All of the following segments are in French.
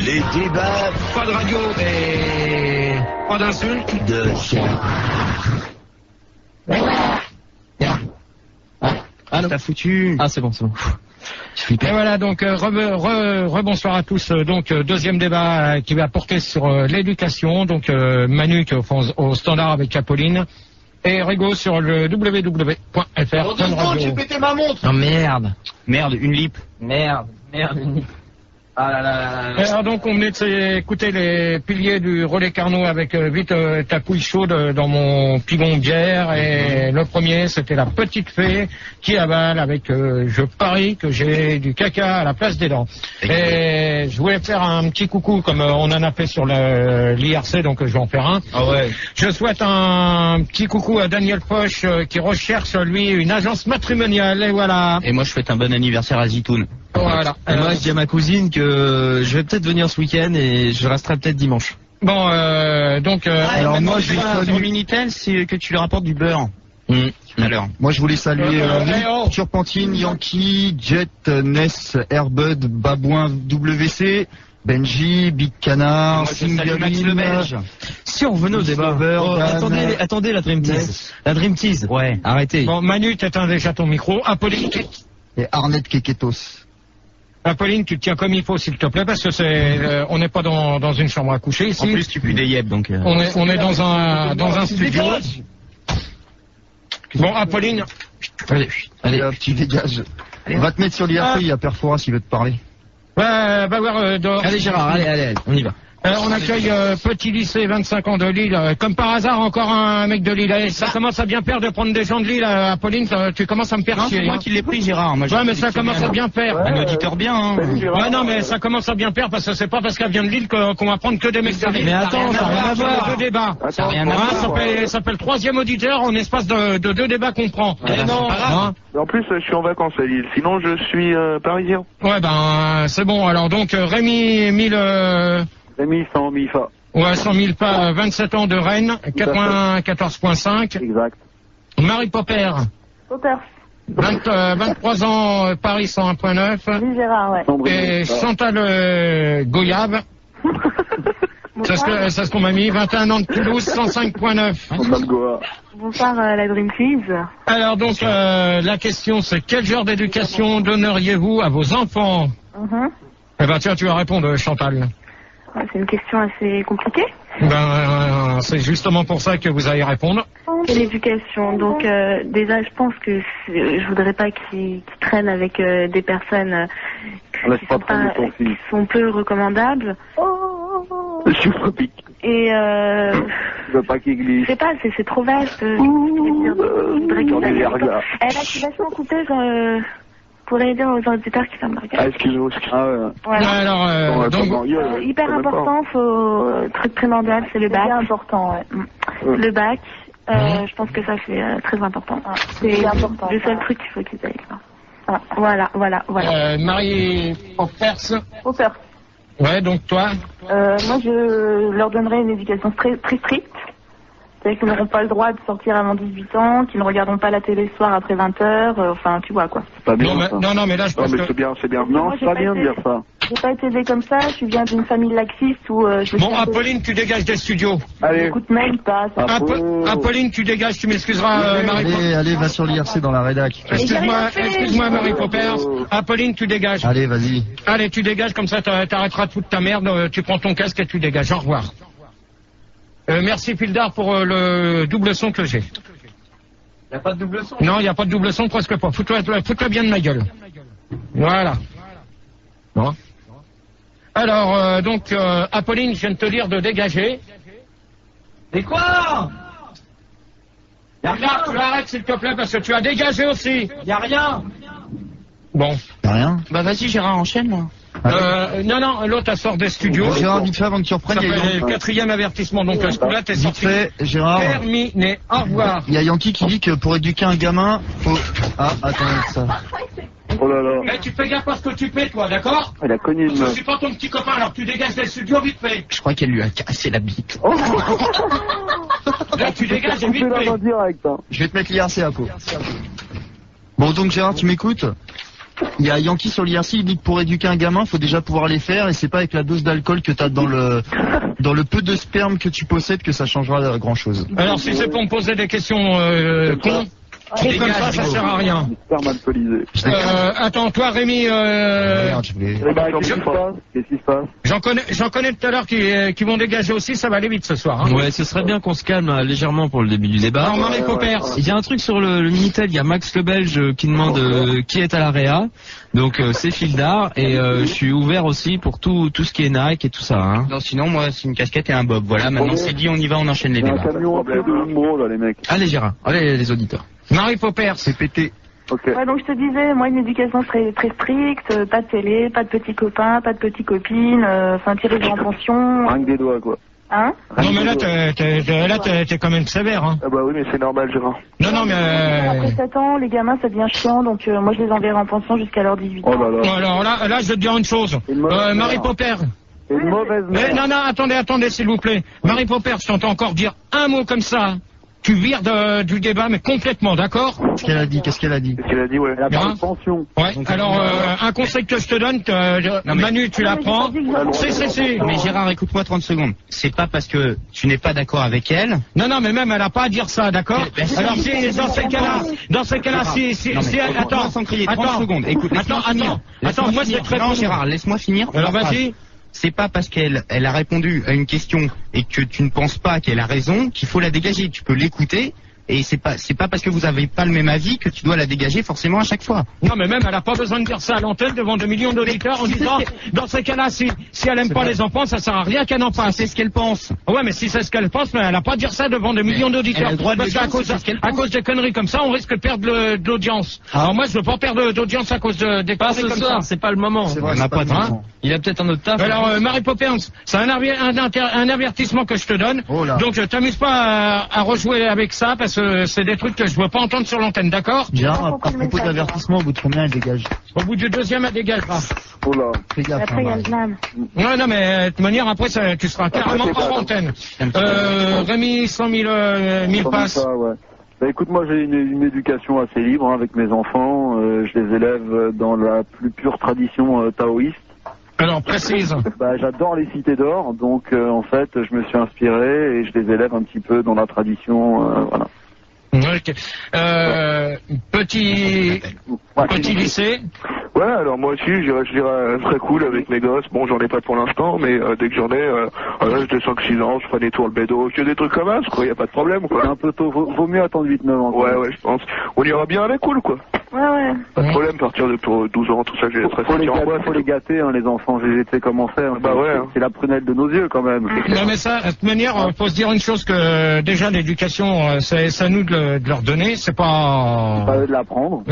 Les débats. Pas de radio et pas d'insulte. De Ah non. T'as foutu. Ah c'est bon, c'est bon. Et voilà, donc rebonsoir à tous. Donc deuxième débat qui va porter sur l'éducation. Donc Manu qui est au standard avec Apolline et Rigo sur le www.fr. J'ai pété ma montre. Oh merde. Merde, une lip. Merde, une lip. Ah là là là là. Alors donc on venait d'écouter les piliers du relais Carnot avec vite ta couille chaude dans mon pigon de bière et le premier c'était la petite fée qui avale avec je parie que j'ai du caca à la place des dents. Et je voulais faire un petit coucou comme on en a fait sur l'IRC donc je vais en faire un. Ah ouais. Je souhaite un petit coucou à Daniel Poche qui recherche lui une agence matrimoniale et voilà. Et moi je souhaite un bon anniversaire à Zitoun. Voilà. Et moi je dis à ma cousine que je vais peut-être venir ce week-end et je resterai peut-être dimanche. Bon donc Alors moi je vais sur Minitel, c'est que tu leur apportes du beurre. Alors. Moi je voulais saluer oh. Turpentine, Yankee, Jet, Ness, Airbud, Babouin, WC, Benji, Big Canard, Moi, je salue Max le Singaline, Belge. Si on revenait au débat. Attendez la Dream Tease. La Dream Tease. Ouais. Arrêtez. bon Manu t'éteins déjà ton micro. Apolline. et Arnett Keketos. Apolline, tu te tiens comme il faut, s'il te plaît, parce que c'est, on n'est pas dans une chambre à coucher ici. En plus tu pues des yeux donc. On est dans un studio. Bon, Apolline. Allez hop, tu dégages. Va te mettre sur l'IRC, il y a Perforas, il veut te parler. Va voir dehors. Allez Gérard, allez, on y va. On accueille Petit Lycée, 25 ans de Lille. Comme par hasard, encore un mec de Lille. Allez, ça commence à bien faire de prendre des gens de Lille, Apolline. Tu commences à me faire Non, chier. c'est moi hein. qui l'ai pris Gérard. Moi, Ouais, mais ça commence à bien faire. Un auditeur bien. Hein. Ouais, non, mais ça commence à bien faire parce que c'est pas parce qu'elle vient de Lille qu'on va prendre que des mecs de Lille. Mais attends, ça n'a rien à voir. Deux débats. Ça n'a rien à voir. Ça fait le troisième auditeur en espace de deux débats qu'on prend. Eh non. Hein. En plus, je suis en vacances à Lille. Sinon, je suis parisien. Ouais, ben, c'est bon. Alors, donc, Rémi, 1000, Rémi, 100 MIFA. ouais, 100 000 pas, 27 ans de Rennes, 94.5. Exact. Marie Popper, Popper. 23 ans, Paris 101.9. Oui, Gérard, ouais. Et Chantal Goyave, c'est ce qu'on m'a mis, 21 ans de Toulouse, 105.9. Chantal Goa. Bonsoir, la Dream Quiz. Alors donc, la question c'est quel genre d'éducation donneriez-vous à vos enfants? Eh ben tiens, tu vas répondre, Chantal. C'est une question assez compliquée. Ben, c'est justement pour ça que vous allez répondre. L'éducation, donc déjà je pense que je voudrais pas qu'ils traînent avec des personnes qui sont peu recommandables. Je suis tropique. Et Je veux pas qu'il glisse. je sais pas, c'est trop vaste. Je voudrais qu'ils fassent. Elle a qui vachement coupé, pour aider aux auditeurs qui ferment leur gueule. Excuse-moi. Ah ouais. Voilà. Alors, donc, Hyper important, truc primordial, c'est le bac. C'est important, ouais. Le bac, je pense que ça c'est très important. C'est important. Le seul truc qu'il faut qu'ils aient. Voilà. Marie Poppers. Popper. Ouais, donc toi. Moi, je leur donnerais une éducation très stricte. C'est-à-dire qu'ils n'auront pas le droit de sortir avant 18 ans, qu'ils ne regarderont pas la télé le soir après 20h, enfin, tu vois, quoi. C'est pas bien. Non, mais là, je pense que... c'est bien. Non, c'est pas bien de dire ça. J'ai pas été élevée comme ça, je viens d'une famille laxiste où je Bon, Apolline, tu dégages des studios. Allez. Écoute, même pas. Apolline, tu dégages, tu m'excuseras, Marie Poppers. Allez, va sur l'IRC dans la rédac. Excuse-moi, Marie Poppers. Apolline, tu dégages. Allez, vas-y. Allez, tu dégages, comme ça, t'arrêteras toute ta merde, tu prends ton casque et tu dégages. Au revoir. Merci Pildar pour le double son que j'ai. Y a pas de double son? Non, il n'y a pas de double son, presque pas. Fous-toi bien de ma gueule. Voilà. Bon. Alors, donc, Apolline, je viens de te dire de dégager. Et quoi? Regarde, tu arrêtes s'il te plaît, parce que tu as dégagé aussi. Y a rien. Bon. Y'a rien. Bah vas-y Gérard, enchaîne moi. Non, l'autre elle sort des studios. Gérard, vite fait avant que tu reprennes. Ça fait le quatrième avertissement, donc ce coup-là, t'es Vite sorti. fait, Gérard. Terminé. Au revoir. Il y a Yankee qui dit que pour éduquer un gamin, faut... Ah, attends, ça. Oh là là. Eh, tu fais gaffe à ce que tu fais, toi, d'accord? Elle a cogné une Je meuf. suis pas ton petit copain, alors tu dégages des studios vite fait. Je crois qu'elle lui a cassé la bite. Là, tu dégages vite fait. direct, hein. Je vais te mettre l'IRC à peau. Bon, donc Gérard, tu m'écoutes? Il y a Yankee sur l'IRC, il dit que pour éduquer un gamin, faut déjà pouvoir les faire, et c'est pas avec la dose d'alcool que t'as dans le peu de sperme que tu possèdes que ça changera grand chose. Alors si c'est pour me poser des questions cons, trop comme ça sert à rien. Attends, toi Rémi, Qu'est-ce qui se passe? j'en connais tout à l'heure qui vont dégager aussi, ça va aller vite ce soir. Hein. Ouais, ce serait bien qu'on se calme légèrement pour le début du débat. Alors Marie Popper. Il y a un truc sur le Minitel, il y a Max le Belge qui demande qui est à l'AREA. Donc c'est Fildar et je suis ouvert aussi pour tout ce qui est Nike et tout ça. Hein. Non, sinon moi c'est une casquette et un bob. Voilà, maintenant c'est dit, on y va, on enchaîne les débats. Allez Gérard, allez les auditeurs. Marie Popper. C'est pété. Okay. Ouais, donc je te disais, moi une éducation très stricte, pas de télé, pas de petits copains, pas de petites copines, enfin tirer en pension. Rien que des doigts, quoi. Hein? Non mais là t'es quand même sévère. Hein. Ah bah oui, mais c'est normal, Gérard. Non mais... Après 7 ans, les gamins ça devient chiant, donc moi je les enverrai en pension jusqu'à leurs 18 ans. Oh là là. Alors là je vais te dire une chose. Marie Popper. C'est une mauvaise mère. Non, attendez s'il vous plaît. Marie Popper, je t'entends encore dire un mot comme ça. Tu vires du débat, mais complètement, d'accord? Qu'est-ce qu'elle a dit? Qu'est-ce qu'elle a dit, ouais. Elle a Bien. pas de pension. Ouais, alors un conseil que je te donne, Manu, tu l'apprends. C'est. Mais Gérard, écoute-moi 30 secondes. C'est pas parce que tu n'es pas d'accord avec elle. Non, mais même elle a pas à dire ça, d'accord? Alors si dans ces cas-là, attends, sans crier 30 secondes. Écoute, attends, moi je vais te répondre. Non, Gérard, laisse-moi finir. Alors vas-y. C'est pas parce qu'elle a répondu à une question et que tu ne penses pas qu'elle a raison qu'il faut la dégager. Tu peux l'écouter. Et c'est pas parce que vous avez pas le même avis que tu dois la dégager forcément à chaque fois. Non, mais même elle a pas besoin de dire ça à l'antenne devant 2 millions d'auditeurs en disant dans ces cas-là, si elle aime pas les enfants, ça sert à rien qu'elle en passe. C'est ce qu'elle pense. Ouais, mais si c'est ce qu'elle pense, mais elle a pas à dire ça devant 2 millions d'auditeurs. Parce qu'à cause des conneries comme ça, on risque de perdre de l'audience. Alors moi, je veux pas perdre d'audience à cause des conneries comme ça. C'est pas le moment. C'est vrai, On n'a pas de temps. Il a peut-être un autre taf. Alors Marie Poppins, c'est un avertissement que je te donne. Oh là. Donc t'amuses pas à rejouer avec ça parce que c'est des trucs que je veux pas entendre sur l'antenne, d'accord? Gérard, à propos d'avertissement, au bout de combien elle dégage? Au bout du deuxième, elle dégagera. Oh là. Fais gaffe. Après il y a le blâme. Ouais, non, mais de toute manière, après, tu seras carrément hors antenne. Rémi, 100 000 passes. Ça, ouais. Bah écoute, moi j'ai une éducation assez libre avec mes enfants. Je les élève dans la plus pure tradition taoïste. Alors, précise. Bah j'adore les cités d'or, donc en fait je me suis inspiré et je les élève un petit peu dans la tradition, voilà. Okay. Petit lycée. Ouais, alors moi aussi, je dirais très cool avec mes gosses. Bon, j'en ai pas pour l'instant, mais dès que j'en ai, voilà, j'ai 5-6 ans, je ferai des tours le bédo, que des trucs comme ça, quoi, y a pas de problème, quoi. C'est un peu tôt, vaut mieux attendre 8-9 ans. Ouais, je pense. On ira bien avec cool, quoi. Ouais. Pas de problème, à partir de 12 ans, tout ça, j'ai très Faut les gâter, hein, les enfants, j'ai été comment faire. Bah ouais. C'est la prunelle de nos yeux, quand même. Non, mais ça, de toute manière, faut se dire une chose que, déjà, l'éducation, c'est à nous de leur donner, c'est pas... Pas eux de l'apprendre.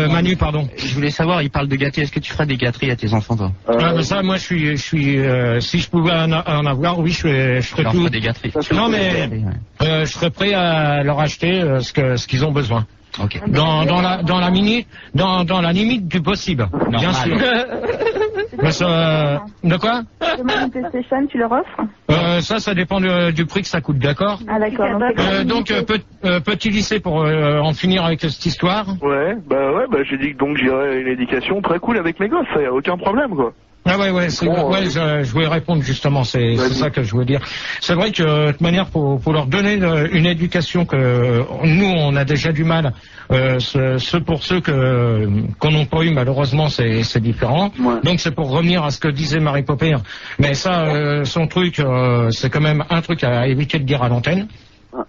Manu, pardon. Je voulais savoir, il parle de gâter. Est-ce que tu ferais des gâteries à tes enfants, toi? Mais ça, moi, je suis, si je pouvais en avoir, oui, je ferais tout. Des gâteries. Non, mais, je serais prêt à leur acheter ce qu'ils ont besoin. Ok. Dans la limite du possible. Normal. Bien sûr. De quoi? Demain, une PlayStation, tu leur offres? Ça dépend du prix que ça coûte, d'accord? Ah, d'accord. Donc, petit lycée pour en finir avec cette histoire. Ouais, j'ai dit que donc j'irai une éducation très cool avec mes gosses, ça y a aucun problème, quoi. Ah ouais, je voulais répondre justement, c'est ça que je voulais dire. C'est vrai que de toute manière, pour leur donner une éducation que nous on a déjà du mal, pour ceux qu'on n'a pas eu malheureusement c'est différent. Ouais. Donc c'est pour revenir à ce que disait Marie Popper. Mais ça, son truc, c'est quand même un truc à éviter de dire à l'antenne.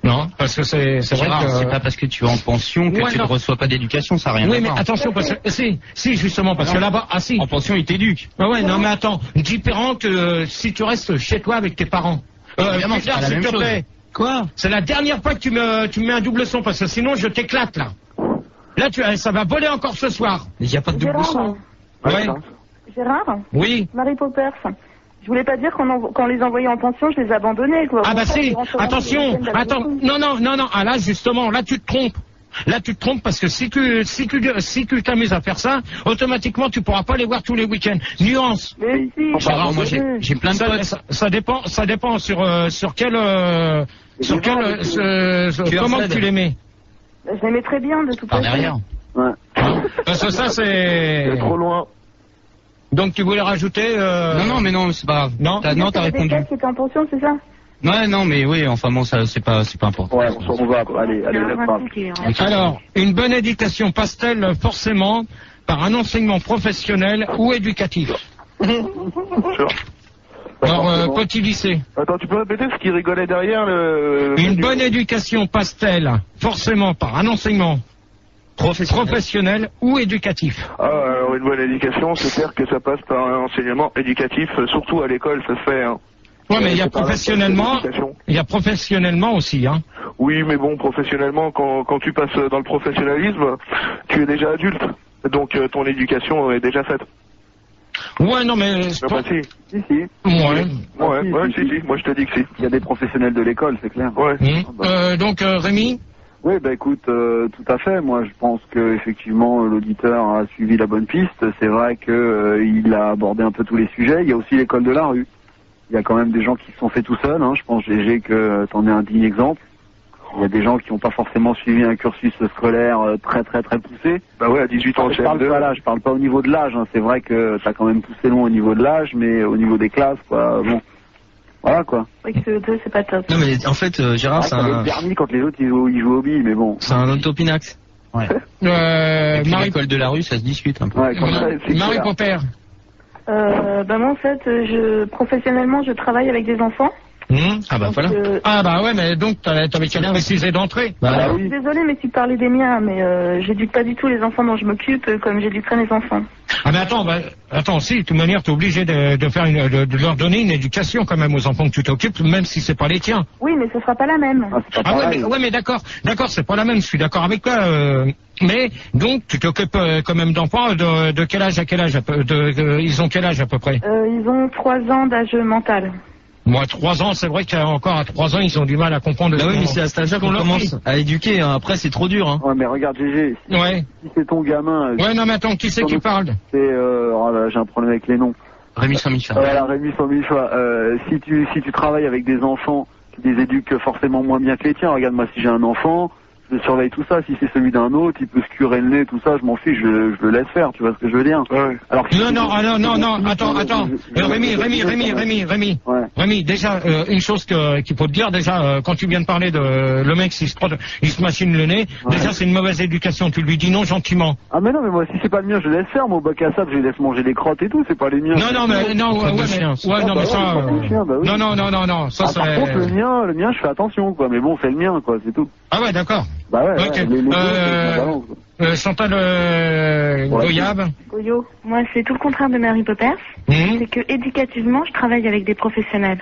Non, parce que c'est vrai que... C'est pas parce que tu es en pension que tu ne reçois pas d'éducation, ça n'a rien à voir. Oui, mais attention, parce que... Si, justement, parce que là-bas... Ah, si. En pension, ils t'éduquent. Ah ouais, non, mais attends. Différent que si tu restes chez toi avec tes parents. Évidemment, c'est pas la s'il même te chose. plaît. Quoi? C'est la dernière fois que tu me mets un double son, parce que sinon, je t'éclate, là. Là, ça va voler encore ce soir. Il n'y a pas de double son. Ouais. Gérard? Oui. Marie Poppers. Je voulais pas dire qu'on les envoyait en pension, je les abandonnais, quoi. Ah bah si, attention, attends, non, ah là justement, là tu te trompes. Là tu te trompes parce que si tu t'amuses à faire ça, automatiquement tu pourras pas les voir tous les week-ends. Nuance. Mais si, Gérard, moi j'ai plein de potes. Ça dépend sur quel comment tu les mets. Je les mets très bien de toute façon. Par derrière. Ouais. Parce que ça, c'est trop loin. Donc tu voulais rajouter Non, mais non, c'est pas grave. Non, t'as répondu. Qui est en pension, c'est ça? Ouais, non, mais oui, enfin bon, ça, c'est pas important. Ouais, on va, allez, laisse pas. Alors, une bonne éducation passe-t-elle forcément par un enseignement professionnel ou éducatif? Sûr. Alors, petit lycée. Attends, tu peux répéter ce qui rigolait derrière le... Une bonne éducation passe-t-elle forcément par un enseignement professionnel ou éducatif? Alors, une bonne éducation, c'est clair que ça passe par un enseignement éducatif, surtout à l'école, ça se fait. Hein. Ouais, mais il y a professionnellement aussi, hein. Oui, mais bon, professionnellement, quand tu passes dans le professionnalisme, tu es déjà adulte. Donc, ton éducation est déjà faite. Ouais, non, mais... Ah bah si. Si, si. Ouais. Ouais, si. Moi, je te dis que si. Il y a des professionnels de l'école, c'est clair. Ouais. Donc, Rémi? Oui, bah écoute, tout à fait. Moi, je pense que effectivement, l'auditeur a suivi la bonne piste. C'est vrai que il a abordé un peu tous les sujets. Il y a aussi l'école de la rue. Il y a quand même des gens qui se sont faits tout seuls. Hein. Je pense, GG, que t'en es un digne exemple. Il y a des gens qui n'ont pas forcément suivi un cursus scolaire très poussé. Bah ouais, à 18 ans, je parle pas au niveau de l'âge. Hein. C'est vrai que t'as quand même poussé loin au niveau de l'âge, mais au niveau des classes, quoi. Bon, voilà quoi. Oui, que c'est pas top. Non mais en fait, Gérard, c'est un... permis quand les autres ils jouent au billes, mais bon. C'est un autopinax. Ouais. Et puis Marie... l'école de la rue, ça se discute un peu. Ouais, Marie Popper. Bah moi en fait, professionnellement, je travaille avec des enfants. Ah bah Donc, voilà. Ah bah ouais, mais donc t'avais qu'à préciser d'entrée. Bah, oui. Désolée, mais tu parlais des miens, mais j'éduque pas du tout les enfants dont je m'occupe comme j'éduquerai mes enfants. Ah mais attends, si, de toute manière, t'es obligé de faire de leur donner une éducation quand même aux enfants que tu t'occupes, même si c'est pas les tiens. Oui, mais ce sera pas la même. Ah ouais, mais d'accord, c'est pas la même, je suis d'accord avec toi. Mais donc tu t'occupes quand même d'enfants de quel âge à quel âge ils ont quel âge à peu près? Ils ont 3 ans d'âge mental. Moi, 3 ans, c'est vrai qu'encore à 3 ans, ils ont du mal à comprendre. Bah oui, mais c'est à cet âge-là qu'on commence à éduquer. Hein. Après, c'est trop dur. Hein. Ouais, mais regarde, GG. Si c'est ton gamin. Ouais, non, mais attends, qui c'est qui parle? C'est oh là, j'ai un problème avec les noms. Rémi Saint-Michel. Voilà, Rémi Saint-Michel. Si tu travailles avec des enfants qui les éduquent forcément moins bien que les tiens, regarde, moi, si j'ai un enfant, je surveille tout ça. Si c'est celui d'un autre, il peut se curer le nez, tout ça, je m'en fiche, je le laisse faire. Tu vois ce que je veux dire? Ouais. Alors, non, attends. Rémi. Ouais. Rémi, déjà, une chose qu'il faut te dire, déjà, quand tu viens de parler de le mec, il se machine le nez, déjà, c'est une mauvaise éducation. Tu lui dis non gentiment. Ah, mais non, mais moi, si c'est pas le mien, je le laisse faire. Mon bac à sable, je les laisse manger des crottes et tout, c'est pas les miens. Non, ça, c'est... Par contre, le mien, je fais attention, quoi. Mais bon, c'est le mien, quoi, c'est tout. Ah ouais, d'accord. Bah ouais, Ok. Chantal Goyab. Goyo, moi c'est tout le contraire de Mary Poppers. C'est que éducativement, je travaille avec des professionnels.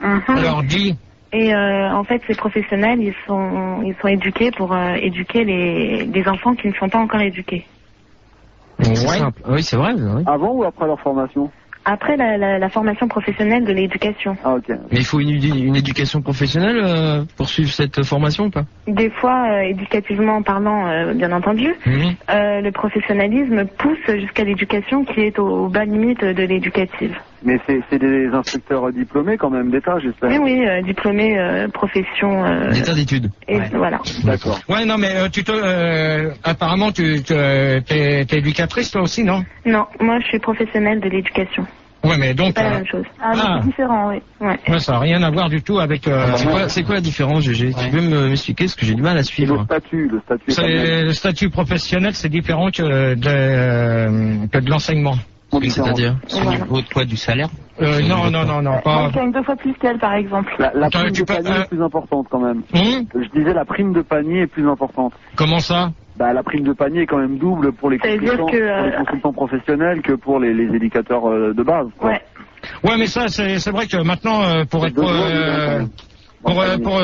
Alors dis. Et en fait, ces professionnels, ils sont éduqués pour éduquer les enfants qui ne sont pas encore éduqués. C'est simple. Oui, c'est vrai. Oui. Avant ou après leur formation? Après la formation professionnelle de l'éducation. Ah, ok. Mais il faut une éducation professionnelle pour suivre cette formation ou pas? Des fois, éducativement parlant, bien entendu, le professionnalisme pousse jusqu'à l'éducation qui est au bas limite de l'éducative. Mais c'est des instructeurs diplômés quand même d'État, j'espère. Oui, diplômés, profession... D'état d'études. Et voilà. D'accord. Ouais, non, mais apparemment, t'es éducatrice toi aussi, non? Non, moi je suis professionnelle de l'éducation. Ouais, mais donc... C'est pas la même chose. C'est différent, oui. Ouais, ça n'a rien à voir du tout avec... C'est quoi la différence, GG? Tu peux m'expliquer parce que j'ai du mal à suivre. Le statut. Le statut professionnel, c'est différent que de l'enseignement. C'est-à-dire Au poids du salaire? Non, pas... Moi, je gagne 2 fois plus qu'elle, par exemple. La prime de panier est plus importante quand même. Je disais la prime de panier est plus importante. Comment ça? Bah, la prime de panier est quand même double pour les consultants professionnels que pour les éducateurs de base. Quoi. Ouais, mais ça, c'est vrai que maintenant, pour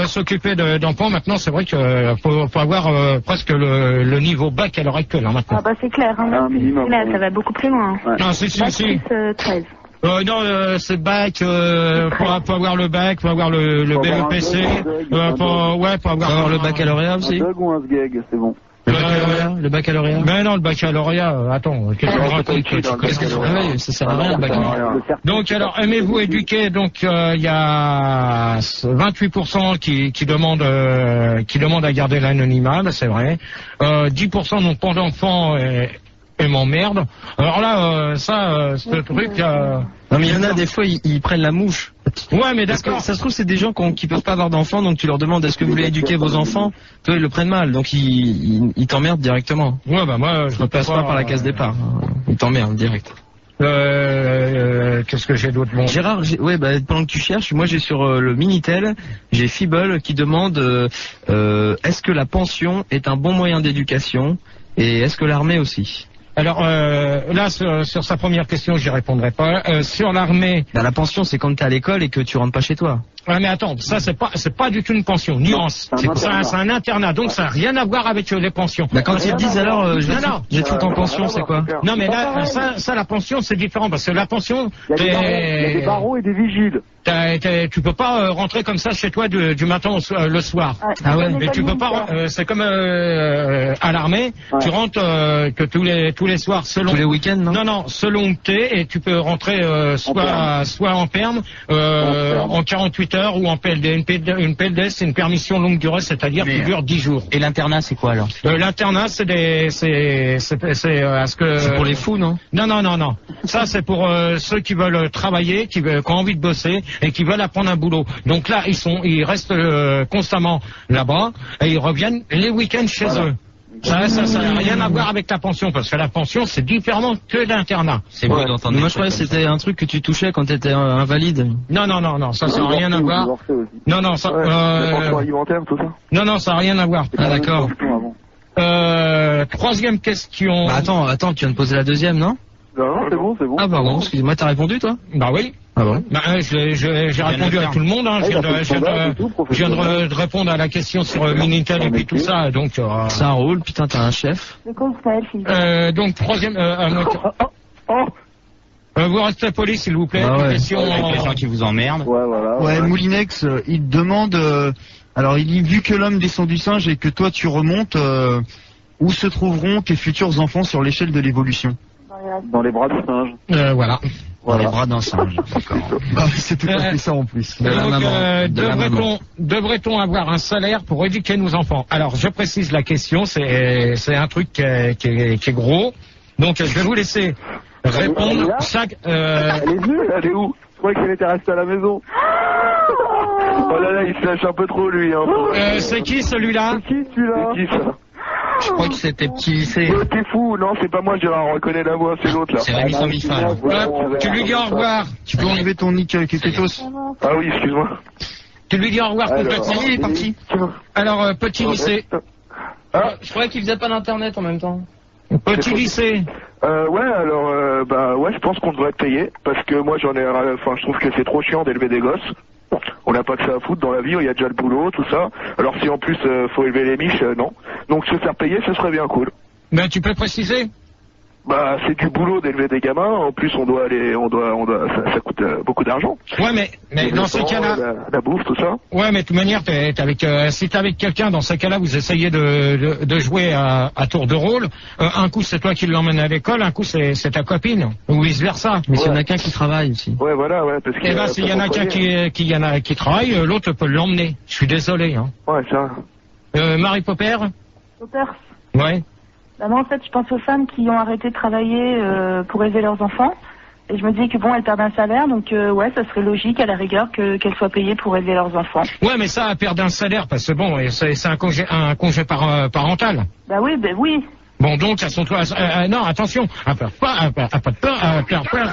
s'occuper d'enfants, maintenant, c'est vrai qu'il faut avoir presque le niveau bac à l'heure actuelle, hein, maintenant. Ah bah c'est clair, hein, là, ça va beaucoup plus loin. Ouais. Non, si. Plus, 13. Non, c'est bac, pour avoir le bac, pour avoir le BEPC, pour avoir le baccalauréat aussi. Un DUG ou un SGEG, c'est bon. Le baccalauréat. Ben non, le baccalauréat, attends, qu'est-ce que tu racontes? Ça sert à rien, le baccalauréat. Donc, alors, aimez-vous éduquer, donc, il y a 28% qui demandent à garder l'anonymat, ben, c'est vrai. 10% n'ont pas d'enfants et m'emmerdent. Alors là, ce truc, Non, mais il y en a, des fois, ils prennent la mouche. ouais, mais Parce d'accord. que ça se trouve, c'est des gens qui peuvent pas avoir d'enfants, donc tu leur demandes est-ce que vous voulez éduquer vos enfants? Toi, ils le prennent mal, donc ils t'emmerdent directement. Ouais, bah, moi, Je ne passe pas par la case départ. Ils t'emmerdent direct. Qu'est-ce que j'ai d'autre? Bon. Gérard, pendant que tu cherches, moi j'ai sur le Minitel, j'ai Fibble qui demande est-ce que la pension est un bon moyen d'éducation et est-ce que l'armée aussi? Alors là, sur sa première question, j'y répondrai pas. Sur l'armée, La pension, c'est quand t'es à l'école et que tu rentres pas chez toi. ouais, mais attends, ça c'est pas du tout une pension. Nuance. C'est un internat, donc ça n'a rien à voir avec les pensions. Bah, quand ils te disent alors, je Non. vais te foutre en pension, c'est quoi? Non, mais là, ça la pension, c'est différent parce que la pension, Il y a des barreaux et des vigiles. tu peux pas rentrer comme ça chez toi du matin le soir. Ah ouais. Mais tu peux pas. C'est comme à l'armée. Tu rentres que tous les soirs selon. Tous les week-ends, non? Non, selon où t'es, et tu peux rentrer soit en perme, en 48 heures ou en PLD. Une PLD, c'est une permission longue durée, c'est-à-dire qui dure 10 jours. Et l'internat, c'est quoi alors? L'internat, c'est C'est pour les fous, non? Non. Ça, c'est pour ceux qui veulent travailler, qui ont envie de bosser et qui veulent apprendre un boulot. Donc là, ils restent constamment là-bas et ils reviennent les week-ends chez eux. Ça n'a rien à voir avec la pension, parce que la pension, c'est différent que l'internat. C'est beau d'entendre. Moi, je croyais que c'était un truc que tu touchais quand t'étais invalide. Non, ça n'a rien à voir. Non, ça, La pension alimentaire, tout ça. non, ça n'a rien à voir. Ah, d'accord. Troisième question. Bah, attends, tu viens de poser la deuxième, non? Non, c'est bon. Ah, pardon, excuse-moi, t'as répondu, toi? Bah oui. Ah bon? Bah, j'ai répondu à tout le monde. Je viens de répondre à la question sur Minitel et puis tout ça. Donc, Ça roule, putain, t'as un chef. donc troisième. Vous restez poli, s'il vous plaît. Ah ouais. Question. Avec les gens qui vous emmerdent. Ouais, voilà. Ouais, Moulinex, il demande, alors il dit, vu que l'homme descend du singe et que toi tu remontes, où se trouveront tes futurs enfants sur l'échelle de l'évolution? Dans les bras du singe. Voilà. Dans les bras d'un singe. D'accord. Ah, c'est tout à fait ça en plus. De la maman. Devrait-on avoir un salaire pour éduquer nos enfants? Alors, je précise la question, c'est un truc qui est gros. Donc, je vais vous laisser répondre. Elle est venue, elle est où? Je croyais qu'elle était restée à la maison. Oh là là, il se lâche un peu trop, lui. Hein. C'est qui celui-là? C'est qui celui-là? C'est qui ça? Je crois que c'était petit lycée. T'es fou, non, c'est pas moi, Gérard, on reconnaît la voix, c'est l'autre là. C'est Rémi sans Mifa, là. Tu lui dis au revoir. Tu peux enlever ton nick Keketos? Ah oui, excuse-moi. Tu lui dis au revoir complètement. Il est parti. Alors, petit lycée. Je croyais qu'il faisait pas d'internet en même temps. Petit lycée. Ouais, alors, ouais, je pense qu'on devrait te payer, parce que moi je trouve que c'est trop chiant d'élever des gosses. On n'a pas que ça à foutre dans la vie, il y a déjà le boulot, tout ça. Alors si en plus faut élever les miches, non. Donc se faire payer, ce serait bien cool. Ben, tu peux préciser? Bah, c'est du boulot d'élever des gamins. En plus, ça coûte beaucoup d'argent. Ouais, mais dans ce cas-là. La bouffe, tout ça. Ouais, mais de toute manière, si t'es avec quelqu'un, dans ce cas-là, vous essayez de jouer à tour de rôle. Un coup, c'est toi qui l'emmènes à l'école, un coup, c'est ta copine, ou vice versa. Mais s'il y en a qu'un qui travaille aussi. Ouais, voilà, ouais, parce que. Eh ben, s'il y en a qu'un qui travaille, l'autre peut l'emmener. Je suis désolé, hein. Ouais, ça. Marie Popper? Popper. Ouais. Bah, moi, en fait, je pense aux femmes qui ont arrêté de travailler pour élever leurs enfants. Et je me dis que bon, elles perdent un salaire, donc ouais, ça serait logique à la rigueur qu'elles soient payées pour élever leurs enfants. Ouais, mais ça, perdre un salaire, parce que bon, c'est un congé parental. Bah oui. Bon, donc, elles sont non, attention, pas de peur.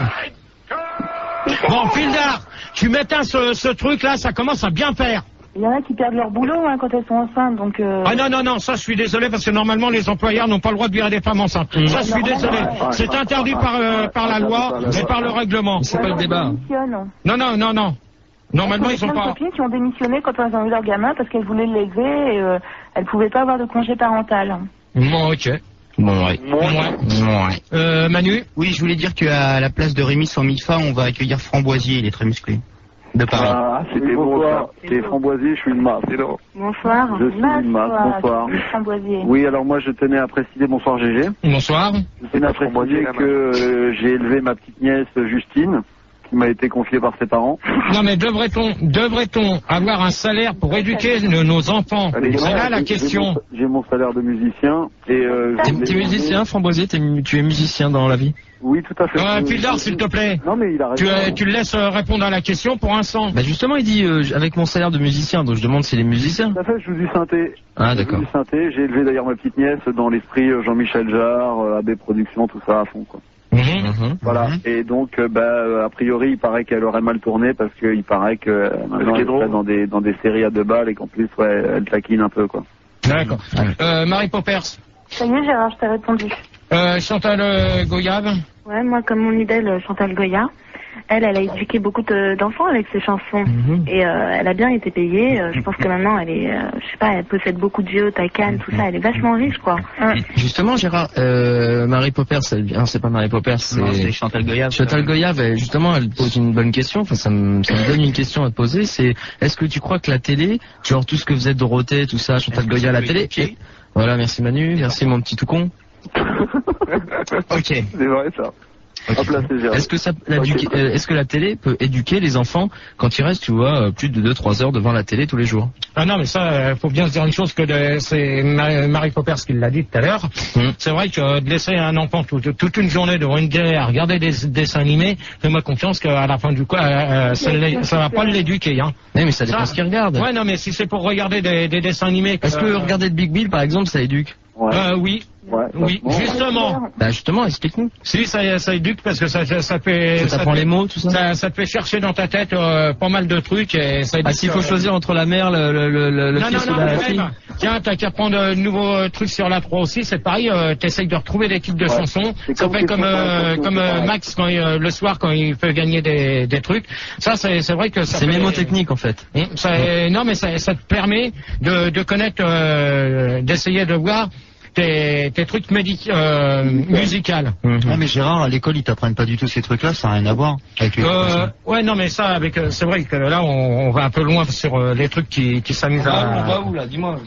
Bon, Fildar, tu m'éteins ce truc-là, ça commence à bien faire. Il y en a qui perdent leur boulot quand elles sont enceintes, donc... Ah non, ça je suis désolé parce que normalement les employeurs n'ont pas le droit de virer des femmes enceintes. Ça je suis désolé. C'est interdit par la loi et par le règlement. C'est pas le débat. Non. Normalement ils ont pas... Des copines qui ont démissionné quand elles ont eu leur gamin parce qu'elles voulaient l'élever et elles pouvaient pas avoir de congé parental. Bon, ok. Bon, ouais. Manu? Oui, je voulais dire qu'à la place de Rémi sans Mifa, on va accueillir Framboisier, il est très musclé. de Paris. Ah, c'était bonsoir. C'est Framboisier, je suis une masse. Bonsoir. Je suis une masse, bonsoir. Framboisier. Oui, alors moi je tenais à préciser, bonsoir GG. Bonsoir. Je tenais à préciser que j'ai élevé ma petite nièce Justine, qui m'a été confiée par ses parents. Non mais devrait-on avoir un salaire pour éduquer nos enfants? C'est là la question. J'ai mon salaire de musicien et... T'es musicien, Framboisier? Tu es musicien dans la vie? Oui, tout à fait. Pildar, s'il te plaît. Non mais il a raison. Tu le laisses répondre à la question pour un sang. Bah justement, il dit avec mon salaire de musicien, donc je demande s'il est musicien. Tout à fait, je joue du synthé. Ah d'accord. Je joue du synthé, j'ai élevé d'ailleurs ma petite nièce dans l'esprit Jean-Michel Jarre, AB Productions, tout ça à fond quoi. Voilà. Et donc, a priori, il paraît qu'elle aurait mal tourné parce qu'il paraît que maintenant elle serait dans des séries à 2 balles et qu'en plus, ouais, elle taquine un peu, quoi. D'accord. Marie Poppers. Ça y est, Gérard, je t'ai répondu. Chantal Goyave. Ouais, moi, comme mon idole, Chantal Goya, elle a éduqué beaucoup d'enfants avec ses chansons. Et elle a bien été payée. Je pense que maintenant, elle est, je sais pas, elle possède beaucoup de vieux, Taycan, tout ça. Elle est vachement riche, quoi. Justement, Gérard, Marie Poppers, c'est pas Marie Poppers, c'est Chantal Goyave. Chantal Goyave, justement, elle pose une bonne question. Enfin, ça me donne une question à te poser. C'est, est-ce que tu crois que la télé, genre tout ce que vous êtes Dorothée, tout ça, Chantal Goya à la télé, voilà, merci Manu, merci mon petit tout con. Ok. C'est vrai ça. Hop là, c'est Gérard. Est-ce que la télé peut éduquer les enfants quand ils restent, tu vois, plus de 2-3 heures devant la télé tous les jours? Ah non, mais ça, faut bien se dire une chose que c'est Marie Poppers qui l'a dit tout à l'heure. C'est vrai que de laisser un enfant toute une journée devant une télé à regarder des dessins animés, fais-moi confiance qu'à la fin du coup, ça va pas l'éduquer, hein. Oui, mais ça dépend ce qu'il regarde. Ouais, non, mais si c'est pour regarder des dessins animés. Est-ce que regarder de Big Bill, par exemple, ça éduque? Oui. Ouais, oui, justement. Bah justement, explique-nous. Si, ça éduque parce que ça fait... Ça t'apprend les mots, tout ça. Ça te fait chercher dans ta tête pas mal de trucs et ça éduque. Ah, s'il faut choisir entre la mère, le fils ou la fille. Tiens, t'as qu'à prendre de nouveaux trucs sur la 3 aussi, c'est pareil, t'essayes de retrouver des titres de chansons. Ça fait comme Max quand le soir quand il fait gagner des trucs. Ça, c'est vrai que ça c'est mémotechnique en fait. Non, mais ça te permet de connaître, d'essayer de voir tes trucs musicales. Ah, mais Gérard, à l'école, ils t'apprennent pas du tout ces trucs-là, ça n'a rien à voir avec les ouais, non, mais ça, c'est vrai que là, on va un peu loin sur les trucs qui s'amusent à... On va où là? Dis-moi.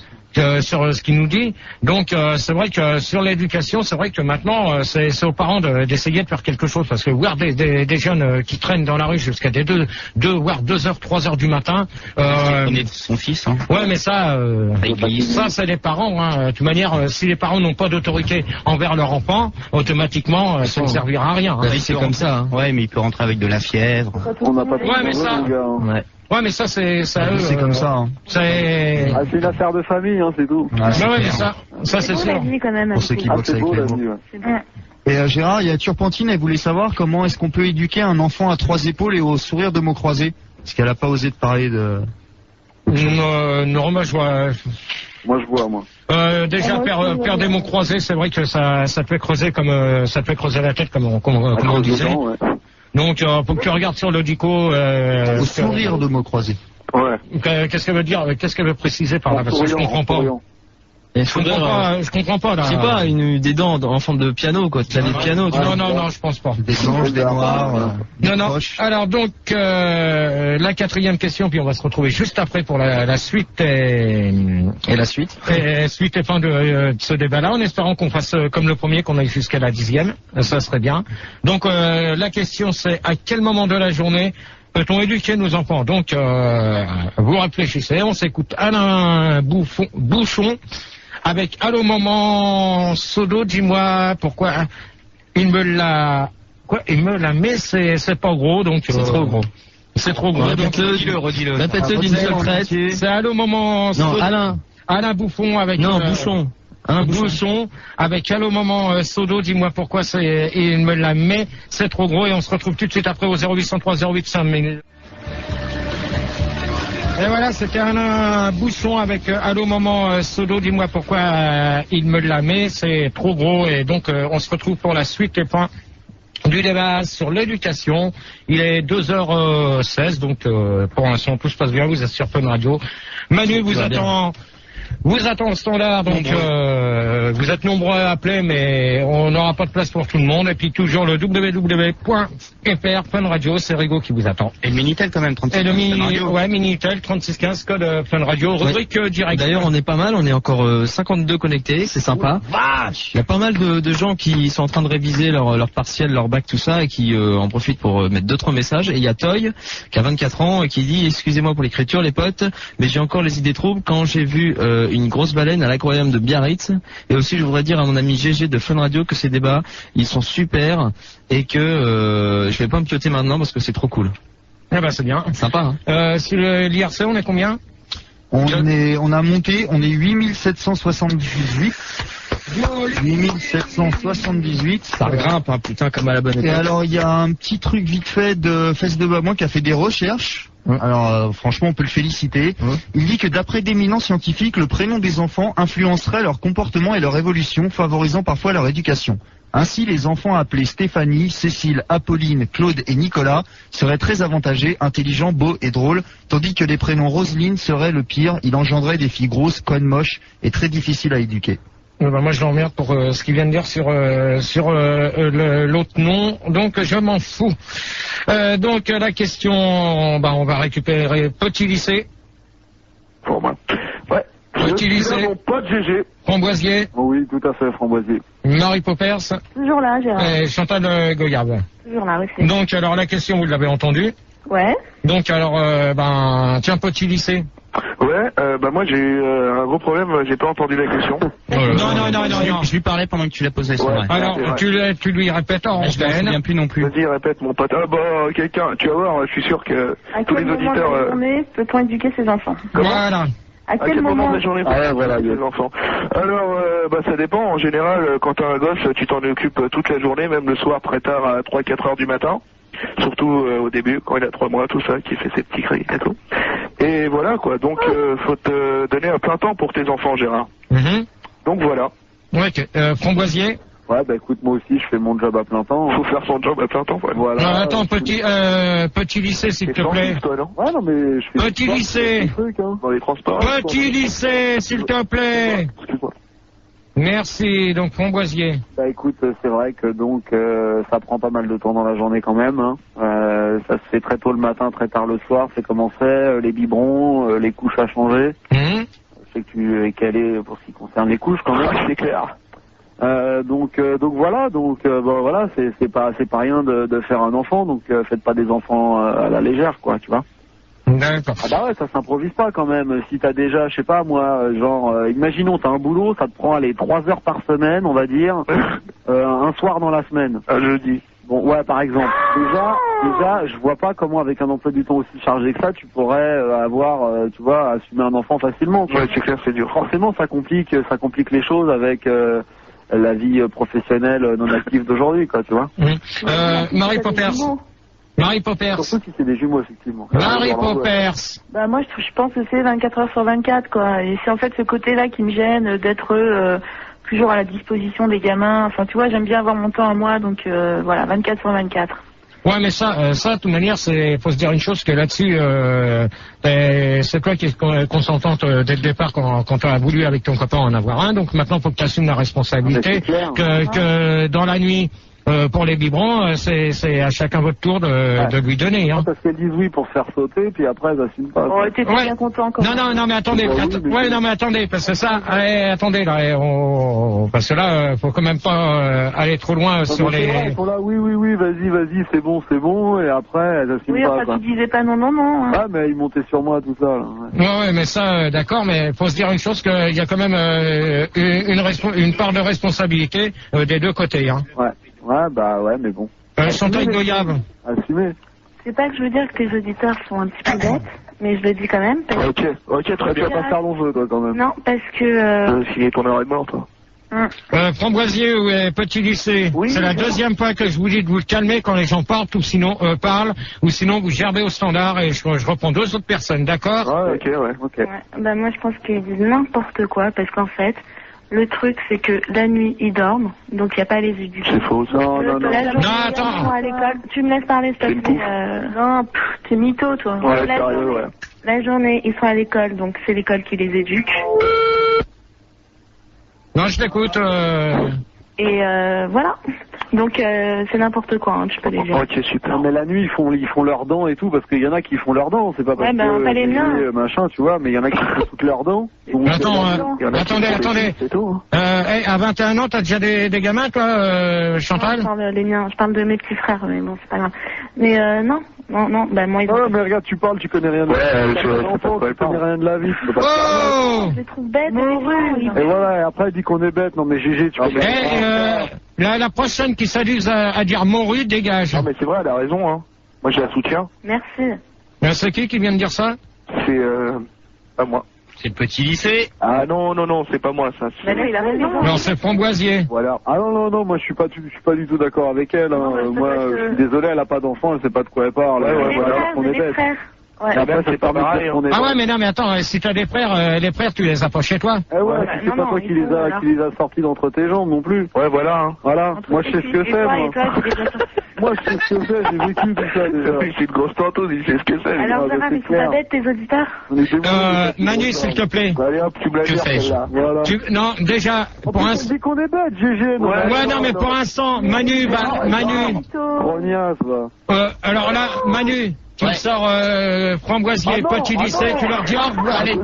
Sur ce qu'il nous dit. Donc c'est vrai que sur l'éducation, c'est vrai que maintenant c'est aux parents d'essayer de faire quelque chose parce que voir des jeunes qui traînent dans la rue jusqu'à des 2 voire 2 heures, 3 heures du matin. On est son fils, hein. Ouais, mais ça c'est les parents. Hein. De toute manière, si les parents n'ont pas d'autorité envers leur enfant, automatiquement ça ne servira à rien. La vie c'est comme ça. Hein. Ouais, mais il peut rentrer avec de la fièvre. On n'a pas de ouais, mais ça. Ouais. Ouais, mais ça, c'est comme ça. Hein. C'est une affaire de famille, hein, c'est tout. Ah, ouais, mais ça c'est sûr. Quand même, pour ceux qui boxent avec les mots. Et Gérard, il y a Turpentine, elle voulait savoir comment est-ce qu'on peut éduquer un enfant à 3 épaules et au sourire de mots croisés. Parce qu'elle a pas osé te parler de... Non, moi je vois... Moi je vois, moi. Déjà faire des mots croisés, c'est vrai que ça te fait creuser ça te fait creuser la tête comme on disait. Ouais. Donc faut que tu regardes sur l'audico. Au sourire de mots croisés. Ouais. Qu'est-ce qu'elle veut dire? Qu'est-ce qu'elle veut préciser par là? Parce que je comprends pas. Je comprends pas là. C'est pas des dents en forme de piano quoi, tu as des pianos. Non, je pense pas. Des blanches, des noirs. Non. Alors donc la 4e question, puis on va se retrouver juste après pour la suite et la suite. Et suite et fin de ce débat-là, en espérant qu'on fasse comme le premier, qu'on aille jusqu'à la 10e. Ça serait bien. Donc la question c'est à quel moment de la journée peut-on éduquer nos enfants? Donc vous réfléchissez, on s'écoute Alain Bouchon. Avec Allô Maman Sodo, dis-moi pourquoi il me la met, c'est pas gros, donc c'est trop gros. C'est trop gros. Redis-le. Répète-le d'une seule traite. C'est Allô Maman Sodo. Non, Alain Bouffon avec... Non, Bouchon. Un Bouchon avec Allô Maman Sodo, dis-moi pourquoi il me la met, c'est trop gros, et on se retrouve tout de suite après au 0803 08 minutes. Et voilà, c'était un Bouchon avec Allô Maman Sodo, dis-moi pourquoi il me la met, c'est trop gros. Et donc on se retrouve pour la suite et fin du débat sur l'éducation. Il est 2h16, donc pour l'instant tout se passe bien, vous êtes sur Fun Radio. Manu vous attend vous attend au standard, donc vous êtes nombreux à appeler, mais on n'aura pas de place pour tout le monde. Et puis toujours le www.fr, Fun Radio, c'est Rigo qui vous attend. Et le Minitel quand même, 3615. Et le Minitel, 3615, code Fun Radio, rubrique direct. D'ailleurs, on est pas mal, on est encore 52 connectés, c'est sympa. Il y a pas mal de gens qui sont en train de réviser leur partiel, leur bac, tout ça, et qui en profitent pour mettre 2-3 messages. Et il y a Toy, qui a 24 ans, et qui dit, excusez-moi pour l'écriture, les potes, mais j'ai encore les idées troubles quand j'ai vu une grosse baleine à l'aquarium de Biarritz. Et aussi, je voudrais dire à mon ami GG de Fun Radio que ces débats, ils sont super, et que je vais pas me pioter maintenant parce que c'est trop cool. Ah bah c'est bien. Sympa, hein. Sur l'IRC, on est combien? On a monté, on est 8778. 8778. Ça grimpe, hein, putain, comme à la bonne époque. Et alors, il y a un petit truc vite fait de Fesse de Babouin qui a fait des recherches. Alors, franchement, on peut le féliciter. Il dit que d'après d'éminents scientifiques, le prénom des enfants influencerait leur comportement et leur évolution, favorisant parfois leur éducation. Ainsi, les enfants appelés Stéphanie, Cécile, Apolline, Claude et Nicolas seraient très avantagés, intelligents, beaux et drôles, tandis que les prénoms Roselyne seraient le pire. Il engendrait des filles grosses, connes, moches et très difficiles à éduquer. Moi je l'emmerde pour ce qu'il vient de dire sur l'autre nom, donc je m'en fous. Donc la question, on va récupérer Petit Lycée. Pour moi. Ouais. Petit Lycée. Mon pote GG. Framboisier. Oh oui, tout à fait, Framboisier. Marie Poppers. Toujours là, Gérard. Et Chantal Goyave. Toujours là aussi. Donc alors la question, vous l'avez entendue. Ouais. Donc alors, tiens, Petit Lycée. Ouais, moi j'ai eu un gros problème, j'ai pas entendu la question. Non. Je lui parlais pendant que tu l'as posé, c'est vrai. Alors, tu lui répètes en Je me souviens plus non plus. Vas-y, répète mon pote. Ah bah, quelqu'un, tu vas voir, je suis sûr que tous les auditeurs... À quel moment de la journée peut-on éduquer ses enfants? Voilà. À quel moment de la journée peut-on éduquer ses enfants? Alors, ça dépend. En général, quand t'as un gosse, tu t'en occupes toute la journée, même le soir très tard à 3-4 heures du matin. Surtout au début, quand il a 3 mois, tout ça, qui fait ses petits cris et tout. Et voilà, quoi. Donc, faut te donner un plein temps pour tes enfants, Gérard. Donc, voilà. Ouais, Framboisier. Ouais, écoute, moi aussi, je fais mon job à plein temps. Faut faire son job à plein temps, ouais. Voilà. Non, attends, Petit Lycée, s'il te plaît. Toi, non Ouais, non, mais je fais Petit Lycée. Dans les transports. Petit Lycée, s'il te plaît. Excuse-moi. Merci, donc Framboisier. Écoute, c'est vrai que donc ça prend pas mal de temps dans la journée quand même. Hein. Ça se fait très tôt le matin, très tard le soir. C'est commencé, les biberons, les couches à changer. Je sais que tu es calé pour ce qui concerne les couches quand même. C'est clair. Donc voilà, voilà, c'est pas rien de faire un enfant. Donc faites pas des enfants à la légère, quoi, tu vois. D'accord. Ah bah ouais, ça s'improvise pas quand même. Si t'as déjà, je sais pas moi, imaginons t'as un boulot, ça te prend 3 heures par semaine, on va dire, un soir dans la semaine. Un jeudi. Bon, ouais, par exemple. Déjà, je vois pas comment avec un emploi du temps aussi chargé que ça, tu pourrais avoir, tu vois, assumer un enfant facilement. Ouais, c'est clair, c'est dur. Forcément, ça complique les choses avec la vie professionnelle non active d'aujourd'hui, quoi, tu vois. Marie Poppers. Marie Poppers. Surtout si c'est des jumeaux, effectivement. Marie Poppers. Moi, je pense que c'est 24 heures sur 24, quoi. Et c'est en fait ce côté-là qui me gêne, d'être toujours à la disposition des gamins. Enfin, tu vois, j'aime bien avoir mon temps à moi, donc voilà, 24 sur 24. Ouais, mais ça, de toute manière, faut se dire une chose, que là-dessus, c'est toi qui es consentante dès le départ quand tu as voulu avec ton copain en avoir un. Donc maintenant, faut que tu assumes la responsabilité que dans la nuit. Pour les biberons, c'est à chacun votre tour de lui donner. Hein. Parce qu'elles disent oui pour se faire sauter, puis après elles n'assument pas. Oh, t'es bien content encore. Non, mais attendez. Attendez, parce que ça, attendez, là, parce que là, faut quand même pas aller trop loin sur les... Ils sont là, oui, vas-y, c'est bon, et après elles n'assument pas. Oui, enfin, tu disais pas non. Hein. Ah, mais ils montaient sur moi, tout ça. Là. Ouais, mais ça, d'accord, mais faut se dire une chose, qu'il y a quand même une part de responsabilité des deux côtés. Hein. Ouais, mais bon. Chantal Goyave. Assumez. C'est pas que je veux dire que les auditeurs sont un petit peu bêtes, mais je le dis quand même. Ok, très bien. Tu vas pas faire long jeu, toi, quand même. Non, parce que... S'il est ton heure et mort, toi. Framboisier ou Petit Lycée, c'est la deuxième fois que je vous dis de vous calmer quand les gens parlent, ou sinon vous gerbez au standard et je reprends 2 autres personnes, d'accord? Ok. Ouais, moi je pense qu'ils disent n'importe quoi, parce qu'en fait, le truc c'est que la nuit ils dorment, donc il n'y a pas les éduquer. C'est faux, ça. Non. Attends. À l'école, tu me laisses parler, s'il te plaît. Non, t'es mytho, toi. Ouais, sérieux, ouais. La journée, ils sont à l'école, donc c'est l'école qui les éduque. Non, je t'écoute. Et voilà. Donc c'est n'importe quoi, hein, tu peux les dire. Ok, super. Non, mais la nuit, ils font leurs dents et tout, parce qu'il y en a qui font leurs dents, c'est pas parce que pas les miens. machin, tu vois, mais il y en a qui font toutes leurs dents. Donc, Attends, il y en a qui font attendez. c'est tout, hein. À 21 ans, t'as déjà des gamins, toi, Chantal? Je parle les miens, je parle de mes petits frères, mais bon, c'est pas grave. Mais non, bah moi ils ont... Non, mais regarde, tu parles, tu connais rien de la vie. Tu connais rien de la vie, tu peux pas Oh! Je les trouve bêtes, les gens, Et voilà, et après, il dit qu'on est bête. Non, mais GG, tu connais rien. La prochaine qui s'amuse à dire morue, dégage. Non, mais c'est vrai, elle a raison, hein. Moi, je la soutiens. Merci. C'est qui vient de dire ça? C'est, pas moi. C'est le petit lycée. Ah non, c'est pas moi, ça. Bah là, il a raison. Non, c'est Framboisier. Voilà. Ah non, moi je suis pas du tout d'accord avec elle. Hein. Moi, je suis désolé, elle a pas d'enfant, elle sait pas de quoi elle parle. Ouais, voilà, on est les bête. frères. Ouais. Après, c'est pas pareil. Ah ouais, mais non, mais attends, si t'as des frères, tu les as pas chez toi. Eh ouais, c'est pas toi qui les a sortis d'entre tes jambes non plus. Ouais, voilà, hein. Voilà. Moi, je sais ce que c'est, moi. Moi, je sais ce que c'est, j'ai vécu tout ça, déjà. C'est une grosse tantôt, il sait ce que c'est. Alors, ça va, mais ils sont pas bêtes, tes auditeurs? Manu, s'il te plaît. Allez, hop, tu me la Que dire, fais-je? celle-là. Voilà. Non, déjà, pour un... Dis qu'on est bête, GG. Ouais, non, mais pour l'instant, Manu, Grognasse, va. alors là, Manu, tu me sors Framboisier, petit lycée, tu leur dis au revoir, allez.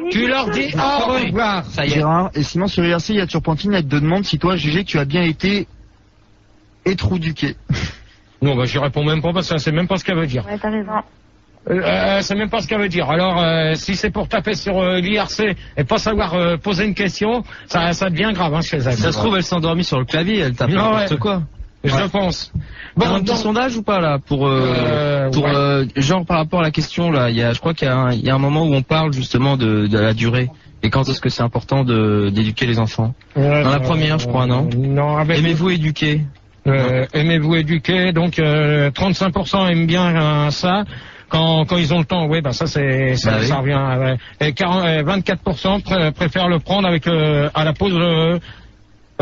Tu leur dis au revoir. Ça y est. Gérard, et sinon sur IRC, il y a Turpentine, elle te demande si toi, GG, tu as bien été étrouduqué. Non, bah, j'y réponds même pas parce que c'est même pas ce qu'elle veut dire. Ouais, t'as raison. C'est même pas ce qu'elle veut dire. Alors, si c'est pour taper sur l'IRC et pas savoir poser une question, ça devient grave, hein, chez elle. Ça se trouve, elle s'est endormie sur le clavier, elle tape Non, n'importe ouais. quoi. Je pense. Bon, un petit sondage ou pas là pour genre par rapport à la question là, je crois qu'il y a un moment où on parle justement de la durée et quand est-ce que c'est important d'éduquer les enfants. Dans la première, je crois, non. Non, avec Aimez-vous éduquer. aimez-vous éduquer, donc 35% aiment bien ça. Quand ils ont le temps, oui, bah ça c'est ça, oui. ça revient. Ouais. Et 24% préfèrent le prendre avec à la pause.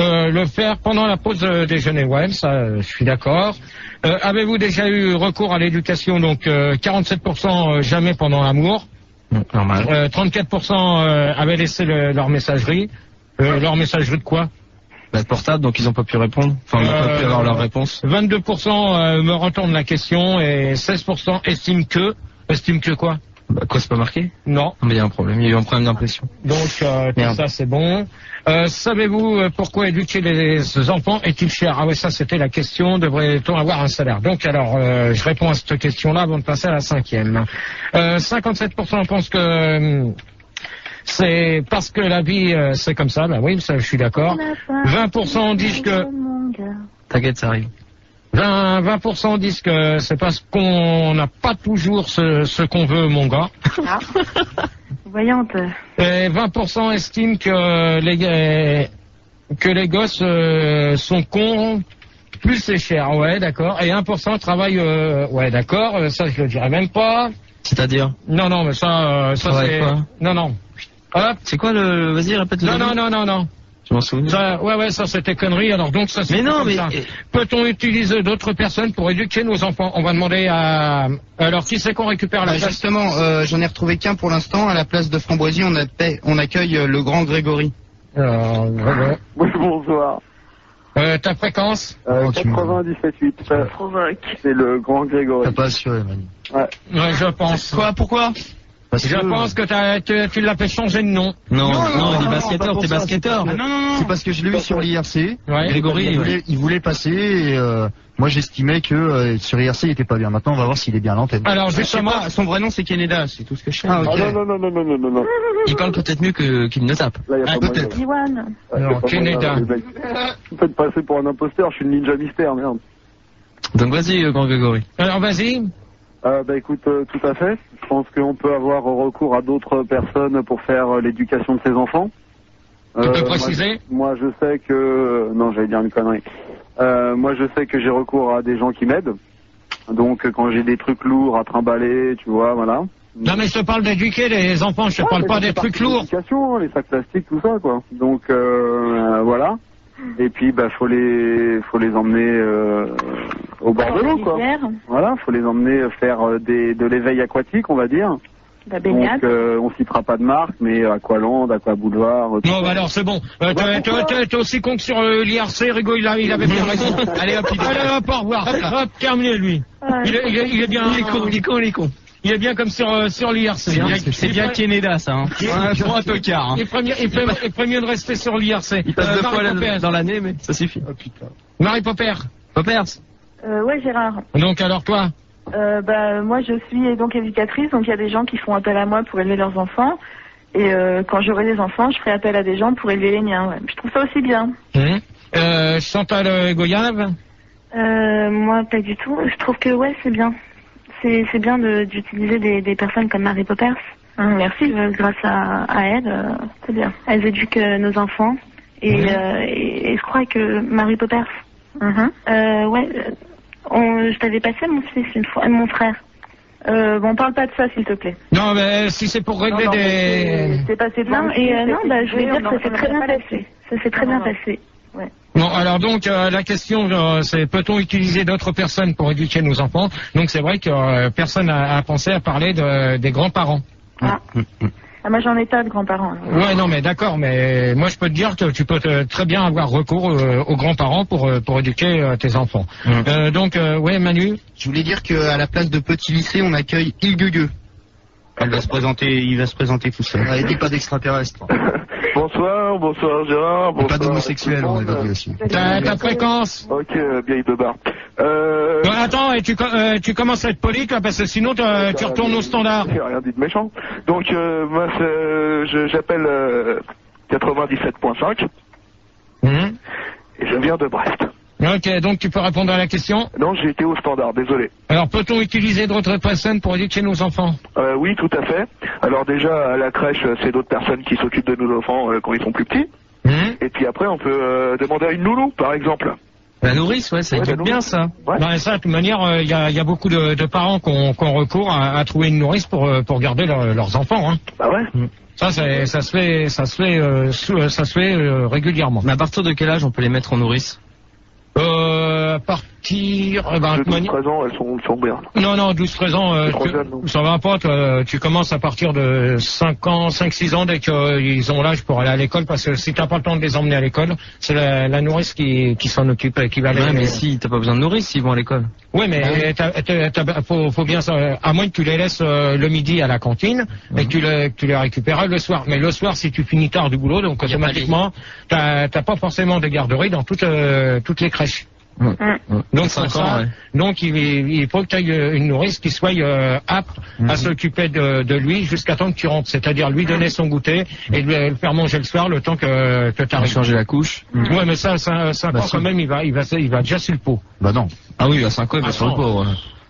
Le faire pendant la pause déjeuner, ouais, ça, je suis d'accord. Avez-vous déjà eu recours à l'éducation? Donc 47% jamais pendant l'amour. Normal. 34% avaient laissé leur messagerie. Leur messagerie de quoi? Bah, portable, donc ils n'ont pas pu répondre. Enfin, ils n'ont pas pu avoir leur réponse. 22% me retournent la question et 16% estiment que quoi? Bah, quoi, c'est pas marqué? Non. Mais il y a un problème, il y a eu un problème d'impression. Donc tout ça c'est bon. Savez-vous pourquoi éduquer les enfants est-il cher? Ah ouais, ça c'était la question. Devrait-on avoir un salaire? Donc alors je réponds à cette question-là avant de passer à la 5e. 57% pensent que c'est parce que la vie c'est comme ça. Bah oui, ça je suis d'accord. 20% disent que T'inquiète, ça arrive. 20% disent que c'est parce qu'on n'a pas toujours ce qu'on veut, mon gars. Ah. Voyante. Et 20% estiment que les gosses sont cons, plus c'est cher. Ouais, d'accord. Et 1% travaillent. Ouais, d'accord. Ça, je le dirais même pas. C'est-à-dire? Non, mais ça c'est. Quoi? Non. Hop. C'est quoi le... Vas-y, répète le... Non. Je m'en souviens. Ça, ouais, ça c'était connerie. Alors donc ça. Mais non, mais ça. Peut-on utiliser d'autres personnes pour éduquer nos enfants? On va demander à. Alors qui c'est qu'on récupère la place? Justement, j'en ai retrouvé qu'un pour l'instant. À la place de Framboisier, on accueille le grand Grégory. Voilà. Oui, bonsoir. Ta fréquence? 97.8. C'est le grand Grégory. T'as pas assuré, Manu. Ouais, je pense. Quoi? Pourquoi? Je pense que tu l'as fait changer de nom. Non, il est basketteur, t'es basketteur. Non. C'est parce que je l'ai vu sur l'IRC. Ouais. Grégory, il voulait passer et moi j'estimais que sur IRC il était pas bien. Maintenant on va voir s'il est bien à l'antenne. Alors justement, Son vrai nom c'est Keneda, c'est tout ce que je sais. Ah, ok. Non. Il parle peut-être mieux qu'il ne tape. Là, y a pas moyen. peut-être. Diwan. Non, Keneda. Vous me faites passer pour un imposteur, je suis le ninja mystère, merde. Donc vas-y, grand Grégory. Alors vas-y. Bah écoute, tout à fait. Je pense qu'on peut avoir recours à d'autres personnes pour faire l'éducation de ses enfants. Tu peux préciser? Moi je sais que... non, j'allais dire une connerie. Moi je sais que j'ai recours à des gens qui m'aident. Donc quand j'ai des trucs lourds à trimballer, tu vois, voilà. Non mais je te parle d'éduquer les enfants, je te parle pas des trucs lourds. L'éducation, les sacs plastiques, tout ça, quoi. Donc voilà. Et puis bah faut les emmener au bord de l'eau, quoi. Voilà, faut les emmener faire de l'éveil aquatique, on va dire. La baignade. Donc, on citera pas de marque, mais Aqualand, Aquaboulevard. Non, bah alors c'est bon. T'es aussi con que sur l'IRC, Rigaud, il avait bien raison. Allez hop, au revoir. Hop, terminé lui. Il est bien. Il est con. Il est bien comme sur l'IRC. C'est bien Canada, ça. Hein. Pour un tocard. Il ferait mieux de rester sur l'IRC. Il passe 2 fois dans l'année, mais ça suffit. Oh putain. Marie Poppers. Ouais, Gérard. Donc alors toi? Moi je suis donc éducatrice, donc il y a des gens qui font appel à moi pour élever leurs enfants. Et quand j'aurai des enfants, je ferai appel à des gens pour élever les miens. Ouais. Je trouve ça aussi bien. Chantal Goyave? Moi pas du tout. Je trouve que ouais, c'est bien. C'est bien d'utiliser des personnes comme Marie Poppers. Merci, grâce à elles, c'est bien. Elles éduquent nos enfants. Et je crois que Marie Poppers. Je t'avais passé mon fils une fois, mon frère. Bon, parle pas de ça, s'il te plaît. Non, mais si c'est pour régler des... C'est passé de je vais dire que ça s'est très bien passé. Ça s'est très bien passé. Ouais. Bon, alors donc, la question, c'est peut-on utiliser d'autres personnes pour éduquer nos enfants? Donc c'est vrai que personne n'a pensé à parler des grands-parents. Moi, j'en ai pas de grands-parents. Ouais, non, mais d'accord, mais moi, je peux te dire que tu peux très bien avoir recours aux grands-parents pour éduquer tes enfants. Donc, ouais, Manu. Je voulais dire qu'à la place de Petit Lycée, on accueille Ilguegueux. Il va se présenter tout seul. Il dit pas d'extraterrestre. Bonsoir Gérard. Bonsoir. Pas d'homosexuel, on a dit aussi. Ta fréquence. Ok, bien il me barre. Attends, et tu commences à être poli, là, parce que sinon tu retournes au standard. J'ai rien dit de méchant. Donc moi j'appelle 97.5 et je viens de Brest. Ok, donc tu peux répondre à la question? Non, j'ai été au standard, désolé. Alors peut-on utiliser d'autres personnes pour éduquer nos enfants? Oui, tout à fait. Alors déjà, à la crèche, c'est d'autres personnes qui s'occupent de nos enfants quand ils sont plus petits. Et puis après, on peut demander à une nounou, par exemple. La nourrice, ouais, ça éduque bien ça. Ouais. Ben, ça, de toute manière, il y a beaucoup de parents qui ont recours à trouver une nourrice pour garder leurs enfants. Hein. Bah ouais. Ça se fait régulièrement. Mais à partir de quel âge on peut les mettre en nourrice? À partir... de 12-13 ans, elles sont bien. Non, 12-13 ans, ça va pas, tu commences à partir de 5-6 ans dès qu'ils ont l'âge pour aller à l'école, parce que si t'as pas le temps de les emmener à l'école, c'est la nourrice qui s'en occupe, qui va aller... Ouais, mais si, t'as pas besoin de nourrice s'ils vont à l'école. Oui, mais faut bien, à moins que tu les laisses le midi à la cantine, et que tu les récupéreras le soir. Mais le soir, si tu finis tard du boulot, donc automatiquement, t'as pas forcément de garderie dans toutes les crèches. Donc, 5 ans, ouais. Donc il faut que tu aies une nourrice qui soit apte à s'occuper de lui jusqu'à temps que tu rentres, c'est-à-dire lui donner son goûter et le faire manger le soir le temps que tu arrives. Changer la couche. Ouais, mais ça quand même, il va déjà sur le pot. Bah non. Ah oui, à 5 ans, il va sur le pot.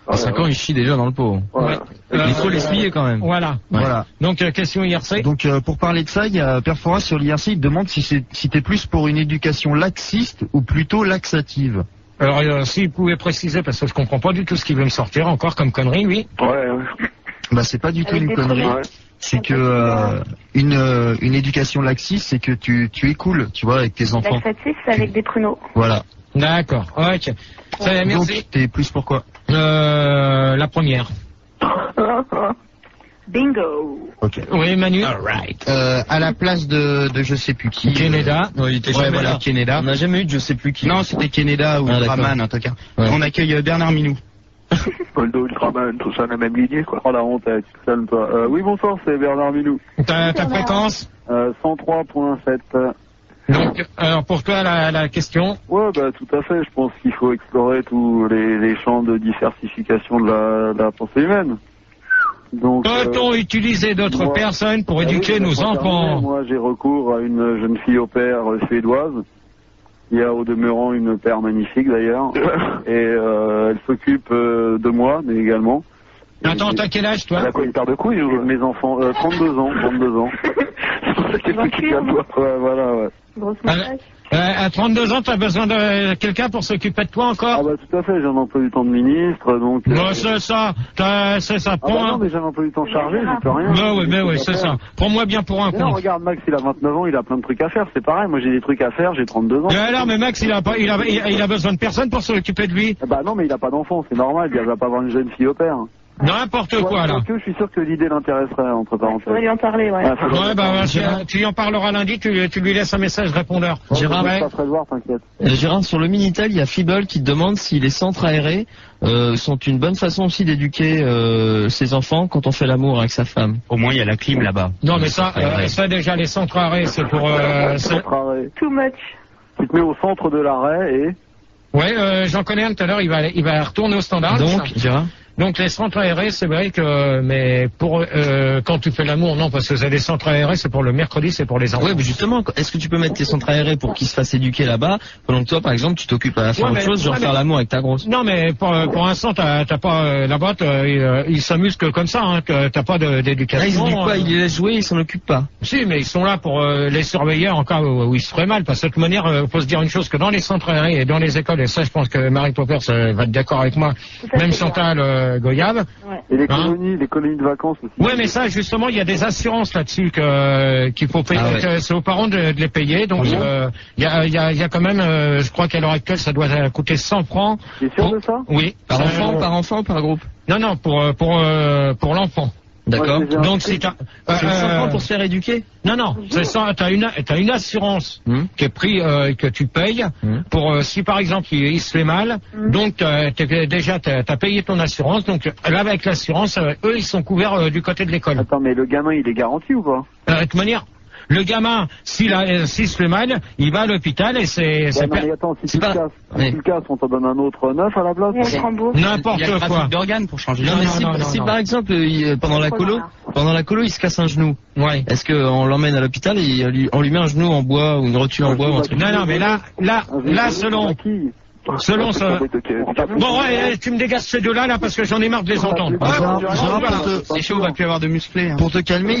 À 5 ans, il chie déjà dans le pot. Ouais. Il faut l'essuyer quand même. Voilà. Donc, question IRC. Donc, pour parler de ça, il y a Perfora sur l'IRC, il te demande si t'es plus pour une éducation laxiste ou plutôt laxative. Alors, s'il pouvait préciser, parce que je comprends pas du tout ce qu'il veut me sortir encore comme connerie, oui. Ouais. Bah, c'est pas du tout une connerie. Ouais. C'est que une éducation laxiste, c'est que tu écoules, tu vois, avec tes enfants. Laxatif, c'est avec des pruneaux. Voilà. D'accord. Ok. Merci. Donc, t'es plus pour quoi? La première. Bingo. Ok. Oui, Manu. À la place de je sais plus qui. Canada. Non, il était Ouais, jamais voilà, là. Canada. On n'a jamais eu de je sais plus qui. Non, c'était Canada ou Ah, d'accord. Ultraman, en tout cas. Ouais. On accueille Bernard Minou. Poldo, Ultraman, tout ça, la même lignée, quoi. Oh la honte, tu te calmes toi. Oui, bonsoir, c'est Bernard Milou. Ta fréquence. 103.7. Donc, alors pour toi, la question. Ouais, bah tout à fait. Je pense qu'il faut explorer tous les champs de diversification de la pensée humaine. Donc, Peut-on utiliser d'autres moi- personnes pour Ah oui, éduquer je nos vais pas enfants? terminer. Moi, j'ai recours à une jeune fille au père suédoise. Il y a au demeurant une père magnifique d'ailleurs. Et elle s'occupe de moi, mais également. Attends, t'as quel âge, Elle toi? a quoi, une paire de couilles ou... Mes enfants, 32 ans. C'est pour ça qu'elle s'occupe à toi. Ouais, voilà, ouais. Grosse moustache. À 32 ans, t'as besoin de quelqu'un pour s'occuper de toi Ah encore? bah tout à fait, j'ai un emploi du temps de ministre, donc... Moi, c'est ça. C'est ça. Ah bah non, mais j'ai un emploi du temps chargé, je peux rien. Mais oui, c'est ça. Prends-moi bien pour un Mais non, con. regarde, Max, il a 29 ans, il a plein de trucs à faire, c'est pareil, moi j'ai des trucs à faire, j'ai 32 ans. Mais alors, mais Max, il a besoin de personne pour s'occuper de lui. Ah bah non, mais il a pas d'enfant, c'est normal, il va pas avoir une jeune fille au père. N'importe quoi, là. Je suis sûr que l'idée l'intéresserait, entre parenthèses. On va lui en parler, ouais. Ouais, bah, tu lui en parleras lundi, tu lui laisses un message répondeur. Gérard, Gérard, sur le Minitel, il y a Fibble qui te demande si les centres aérés sont une bonne façon aussi d'éduquer ses enfants quand on fait l'amour avec sa femme. Au moins, il y a la clim là-bas. Non, mais ça déjà, les centres arrêts, c'est pour... Too much. Tu te mets au centre de l'arrêt et... Ouais, j'en connais un tout à l'heure, il va retourner au standard. Donc, Gérard? Donc les centres aérés, c'est vrai que, mais pour quand tu fais l'amour, non, parce que c'est des centres aérés, c'est pour le mercredi, c'est pour les enfants. Ouais, mais justement, est-ce que tu peux mettre tes centres aérés pour qu'ils se fassent éduquer là-bas, pendant que toi, par exemple, tu t'occupes à faire autre chose, genre faire l'amour avec ta grosse? Non, mais pour l'instant, t'as pas la boîte, ils s'amusent que comme ça, hein, t'as pas d'éducation. Là, ils éduquent pas, ils les laissent jouer, ils s'en occupent pas. Si, mais ils sont là pour les surveiller en cas où ils se feraient mal, parce que de toute manière, faut se dire une chose, que dans les centres aérés et dans les écoles, et ça, je pense que Marie Poppers va être d'accord avec moi, même Chantal Goyave. Et les colonies de vacances aussi. Ouais, mais ça, justement, il y a des assurances là-dessus qu'il faut payer. Ah ouais. C'est aux parents de les payer. Donc, il y a quand même, je crois qu'à l'heure actuelle, ça doit coûter 100 francs. T'es sûr de ça? Oui. Par enfant ou par groupe? Non, pour l'enfant. D'accord. Donc si t'as c'est 100 francs pour se faire éduquer? Non, c'est ça, t'as une assurance qui est prise que tu payes pour si par exemple il se fait mal, donc t'as payé ton assurance, donc là avec l'assurance eux ils sont couverts du côté de l'école. Attends, mais le gamin il est garanti ou pas? De toute manière, le gamin, s'il se fait mal, il va à l'hôpital et c'est mais attends, si tu le casses, on t'en donne un autre neuf à la place. N'importe quoi. D'organes pour changer. Non, mais si par exemple, pendant la colo, il se casse un genou. Ouais. Est-ce qu'on l'emmène à l'hôpital et on lui met un genou en bois ou une rotule en bois ou un truc? Non, mais là, selon ça. Bon, ouais, tu me dégages ces deux-là, là, parce que j'en ai marre de les entendre. C'est chaud, on va plus avoir de musclés. Pour te calmer,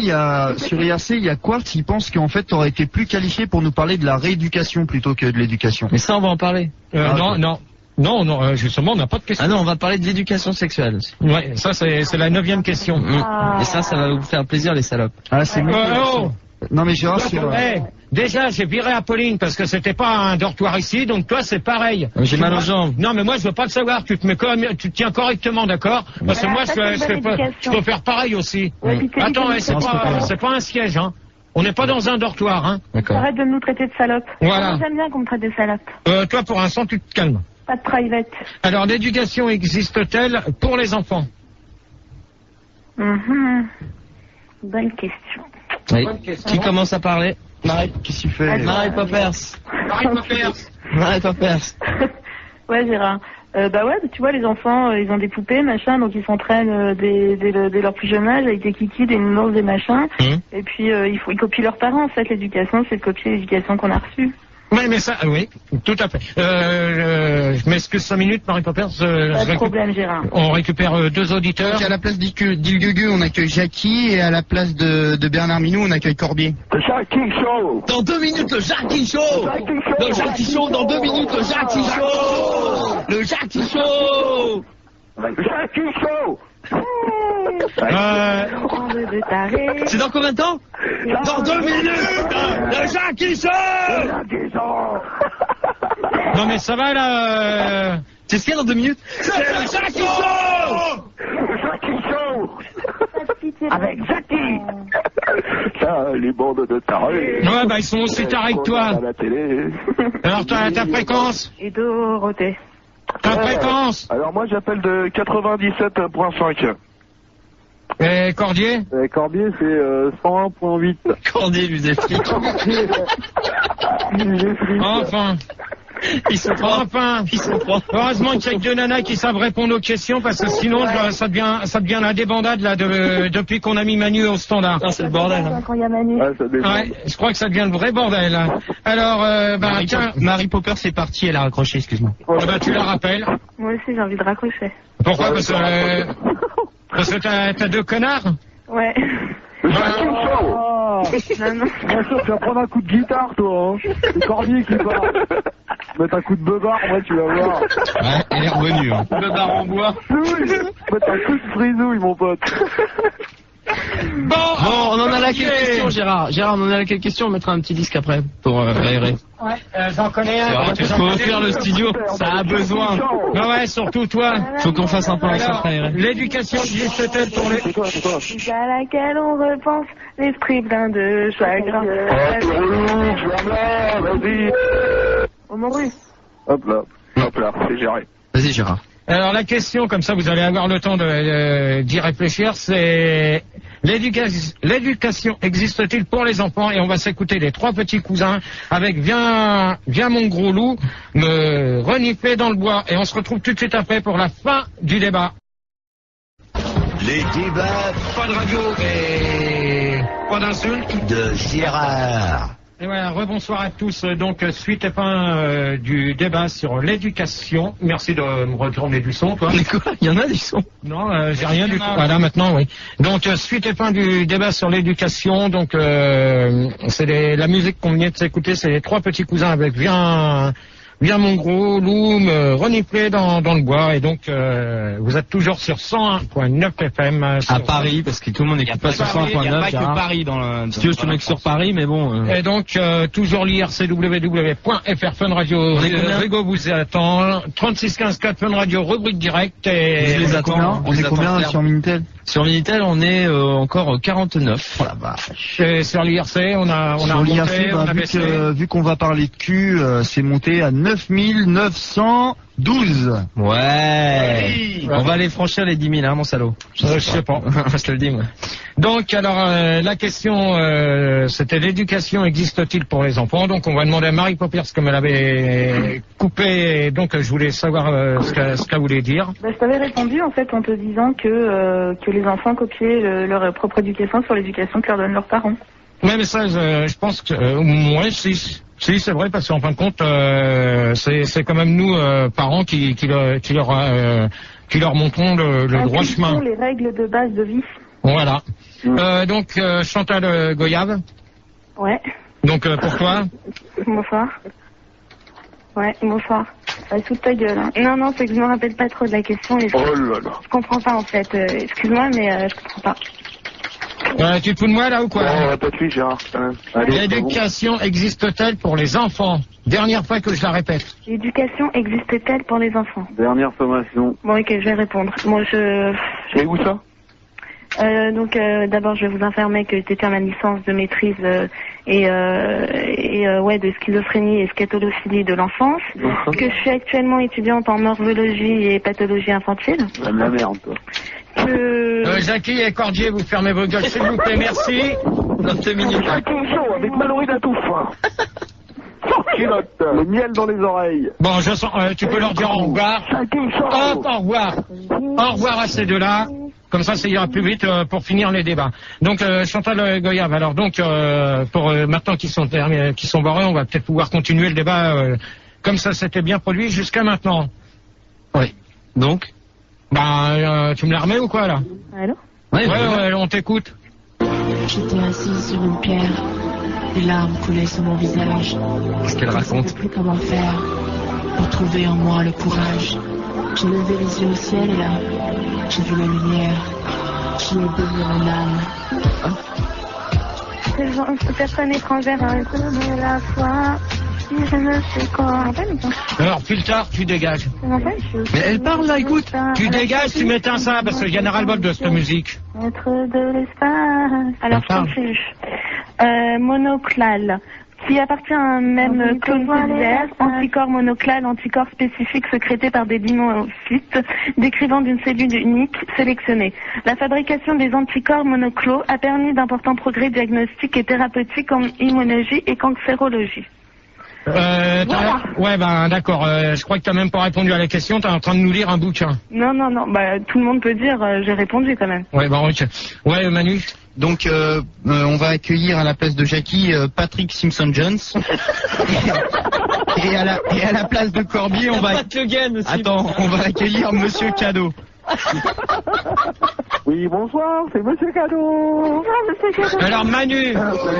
sur IRC, il y a Quartz qui pense qu'en fait, t'aurais été plus qualifié pour nous parler de la rééducation plutôt que de l'éducation. Mais ça, on va en parler. Non, justement, on n'a pas de question. Ah non, on va parler de l'éducation sexuelle aussi. Ouais, ça, c'est la 9e question. Et ça va vous faire plaisir, les salopes. Ah, c'est Non, mais Gérard, déjà, j'ai viré Apolline parce que c'était pas un dortoir ici, donc toi, c'est pareil. J'ai mal aux jambes. Non, mais moi, je veux pas le savoir. Tu te tiens correctement, d'accord? Parce que moi, je peux faire pareil aussi. Attends, c'est pas un siège, hein. On n'est pas dans un dortoir, hein. D'accord. Arrête de nous traiter de salopes. Voilà. J'aime bien qu'on me traite de salopes. Toi, pour l'instant, tu te calmes. Pas de private. Alors, l'éducation existe-t-elle pour les enfants? Bonne question. Oui. Qui commence à parler? Marie, qu'est-ce que tu fais? Marie Poppers. Marie Poppers. Ouais, Gérard. Bah ouais, tu vois, les enfants, ils ont des poupées, machin, donc ils s'entraînent dès leur plus jeune âge avec des kikis, des nounours, des machins. Et puis, ils copient leurs parents, en fait. L'éducation, c'est de copier l'éducation qu'on a reçue. Oui, mais ça, oui, tout à fait. Je m'excuse 5 minutes, Marie Poppers. Pas de problème, Gérard. On récupère 2 auditeurs. Donc à la place d'Ilgugu, on accueille Jackie, et à la place de Bernard Minou, on accueille Corbier. Le Jackie Show. Dans 2 minutes, le Jackie Show. Le Jackie Show, dans 2 minutes, le Jackie Show. Le Jackie Show. Jackie Show. C'est dans combien de temps? Dans 2 minutes. Le Jackie Show. Non mais ça va là. C'est ce qu'il y a dans 2 minutes? C'est le Jackie Show. Le Jackie Show. Avec Jackie. Ça, les bandes de tarés. Ouais, bah ils sont aussi tarés que toi. À la télé. Alors ta fréquence? Et Dorothée. Ta fréquence? Alors moi j'appelle de 97.5. Et Cordier? Corbier, c'est 101.8. Cordier, lui, des flics. Enfin. Ils sont trois. Heureusement qu'il y a que 2 nanas qui savent répondre aux questions, parce que sinon ça devient la débandade là depuis qu'on a mis Manu au standard. Ah, c'est le bordel. Quand il y a Manu. Ouais, je crois que ça devient le vrai bordel. Hein. Alors, tiens. Marie Popper, c'est parti, elle a raccroché, excuse-moi. Tu la rappelles. Moi aussi, j'ai envie de raccrocher. Pourquoi? Parce que t'as 2 connards? Ouais. Le Jackie Show. Non. Bien sûr, tu vas prendre un coup de guitare, toi. Hein. C'est Corbier qui part. Mettre un coup de beubard, ouais, tu vas voir. Ouais, elle est revenue. Hein. Beubard en bois. Oui, mettre un coup de frisouille, mon pote. Bon, on en a est à quelle question, Gérard? Gérard, on est à quelle question? On mettra un petit disque après pour aérer. Ouais, j'en connais un. Faut faire le studio, ça a besoin. Non, ouais, surtout toi. Faut qu'on fasse un peu ensemble aérer. L'éducation existe-t-elle pour les... À laquelle on repense, l'esprit plein de chagrin. Vas-y. Au Montru. Hop là, c'est géré. Vas-y, Gérard. Alors la question, comme ça vous allez avoir le temps d'y réfléchir, c'est l'éducation existe-t-il pour les enfants? Et on va s'écouter les 3 petits cousins avec Viens mon gros loup, me renifler dans le bois. Et on se retrouve tout de suite après pour la fin du débat. Les débats, Pas de radio et pas d'insulte de Gérard. Et voilà, rebonsoir à tous. Donc, suite et fin du débat sur l'éducation. Merci de me retourner du son, toi. Mais quoi? Il y en a du son? Non, j'ai rien du tout. Voilà, maintenant, oui. Donc, suite et fin du débat sur l'éducation. Donc, c'est la musique qu'on vient de s'écouter. C'est les 3 petits cousins avec Viens mon gros loup, me renifler dans le bois. Et donc, vous êtes toujours sur 101.9 FM. À Paris, parce que tout le monde n'écoute pas sur 101.9. Il n'y a pas que Paris dans le... Si tu veux, je te mets que sur Paris, mais bon... Et donc, toujours l'IRC www.fr Fun Radio. Rigo vous attend. 36 15 4 Fun Radio, rubrique directe. Et je les attends. On est combien sur Minitel? Sur Minitel, on est encore 49. Oh la vache. Et sur l'IRC, on a remonté, on a baissé. Vu qu'on va parler de cul, c'est monté à 9912. Ouais. On va aller franchir les 10 000, hein, mon salaud. Je sais pas. Je te le dis, moi. Donc, alors, la question, c'était l'éducation existe-t-il pour les enfants? Donc, on va demander à Marie Poppers, comme elle avait coupé, donc je voulais savoir ce qu'elle voulait dire. Bah, je t'avais répondu, en fait, en te disant que les enfants copiaient leur propre éducation sur l'éducation que leur donnent leurs parents. Ouais, mais ça, je pense que, ouais, si, c'est vrai, parce qu'en fin de compte, c'est quand même nous, parents, qui leur montrons le droit chemin. Les règles de base de vie. Voilà. Donc, Chantal Goyave. Ouais. Donc, pour toi? Bonsoir. Ouais, bonsoir. Toute ta gueule. Hein. Non, c'est que je me rappelle pas trop de la question. Et Oh là là. je comprends pas, en fait. Excuse-moi, mais je comprends pas. Tu te fous de moi, là, ou quoi? Ouais, pas de suite, Gérard, quand même. Allez, l'éducation existe-t-elle pour les enfants? Dernière fois que je la répète. L'éducation existe-t-elle pour les enfants? Dernière sommation. Bon, ok, je vais répondre. Moi, Et où ça? Donc, d'abord, je vais vous informer que j'étais à ma licence de maîtrise de schizophrénie et scatolophilie de l'enfance, que je suis actuellement étudiante en morphologie et pathologie infantile. La merde, toi. Jackie et Cordier, vous fermez vos gueules, s'il vous plaît, merci. Avec Mallory Datouf. Le miel dans les oreilles. Bon, je sens, tu peux leur dire au revoir. Hop, au revoir. Au revoir à ces deux-là. Comme ça ira plus vite pour finir les débats. Donc, Chantal Goyave, alors donc, pour maintenant qu'ils sont barrés, on va peut-être pouvoir continuer le débat comme ça s'était bien produit jusqu'à maintenant. Oui. Donc tu me la remets ou quoi, là? Allô? Ouais, on t'écoute. J'étais assise sur une pierre. Des larmes coulaient sur mon visage. Qu'est-ce qu'elle raconte? Je ne savais plus comment faire pour trouver en moi le courage. J'ai levé les yeux au ciel et là, j'ai vu la lumière qui est baigné mon âme. Cette personne étrangère a donné la foi. Si je ne sais quoi. Alors, plus tard, tu dégages. Mais elle parle là, écoute. Tu dégages, tu m'éteins ça, parce qu'il y en a ras-le-bol de cette musique. Maître de l'espace. Alors, je continue. Monoclal, qui appartient à un même clone cellulaire, anticorps monoclal, anticorps spécifique sécrété par des dinocytes, décrivant d'une cellule unique sélectionnée. La fabrication des anticorps monoclos a permis d'importants progrès diagnostiques et thérapeutiques en immunologie et cancérologie. Voilà. Ouais, d'accord. Je crois que t'as même pas répondu à la question. T'es en train de nous lire un bouquin. Non. Tout le monde peut dire, j'ai répondu quand même. Ouais, ok. Ouais, Manu. Donc, on va accueillir à la place de Jackie Patrick Simpson-Jones. et à la place de Corbier, on va accueillir Monsieur Cadeau. Oui, bonsoir, c'est Monsieur Cadeau. Alors, Manu.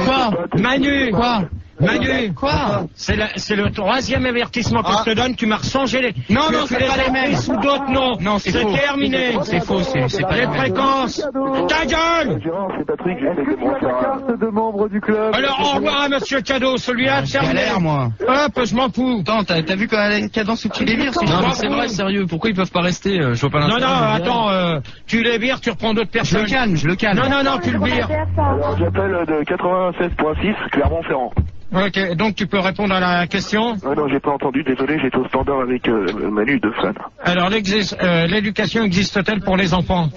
Quoi? Manu. Quoi? Manu, Quoi? c'est le 3e avertissement que je te donne, tu m'as rechangé les... Non, tu non, c'est pas les mêmes. Sous d'autres noms. Non, c'est faux. Terminé. C'est faux, c'est pas Les les mêmes. fréquences. Ta gueule! Gérard, c'est Patrick, j'essaie de Tu as la carte de membre du club. Alors, au revoir à monsieur Cadeau, celui-là, terminé. Galère, moi. Hop, je m'en fous. Attends, t'as vu quand elle a une cadence où tu les vires? Non, mais c'est vrai, sérieux. Pourquoi ils peuvent pas rester? Je vois pas Non, l'intérêt. non, attends, tu les vires, tu reprends d'autres Je personnes. le calme. Non, tu le vires. Alors j'appelle de 96.6, Clermont-Ferrand. Ok, donc tu peux répondre à la question. Ah non, j'ai pas entendu, désolé, j'étais au standard avec Manu de Fan. Alors, l'éducation existe-t-elle pour les enfants?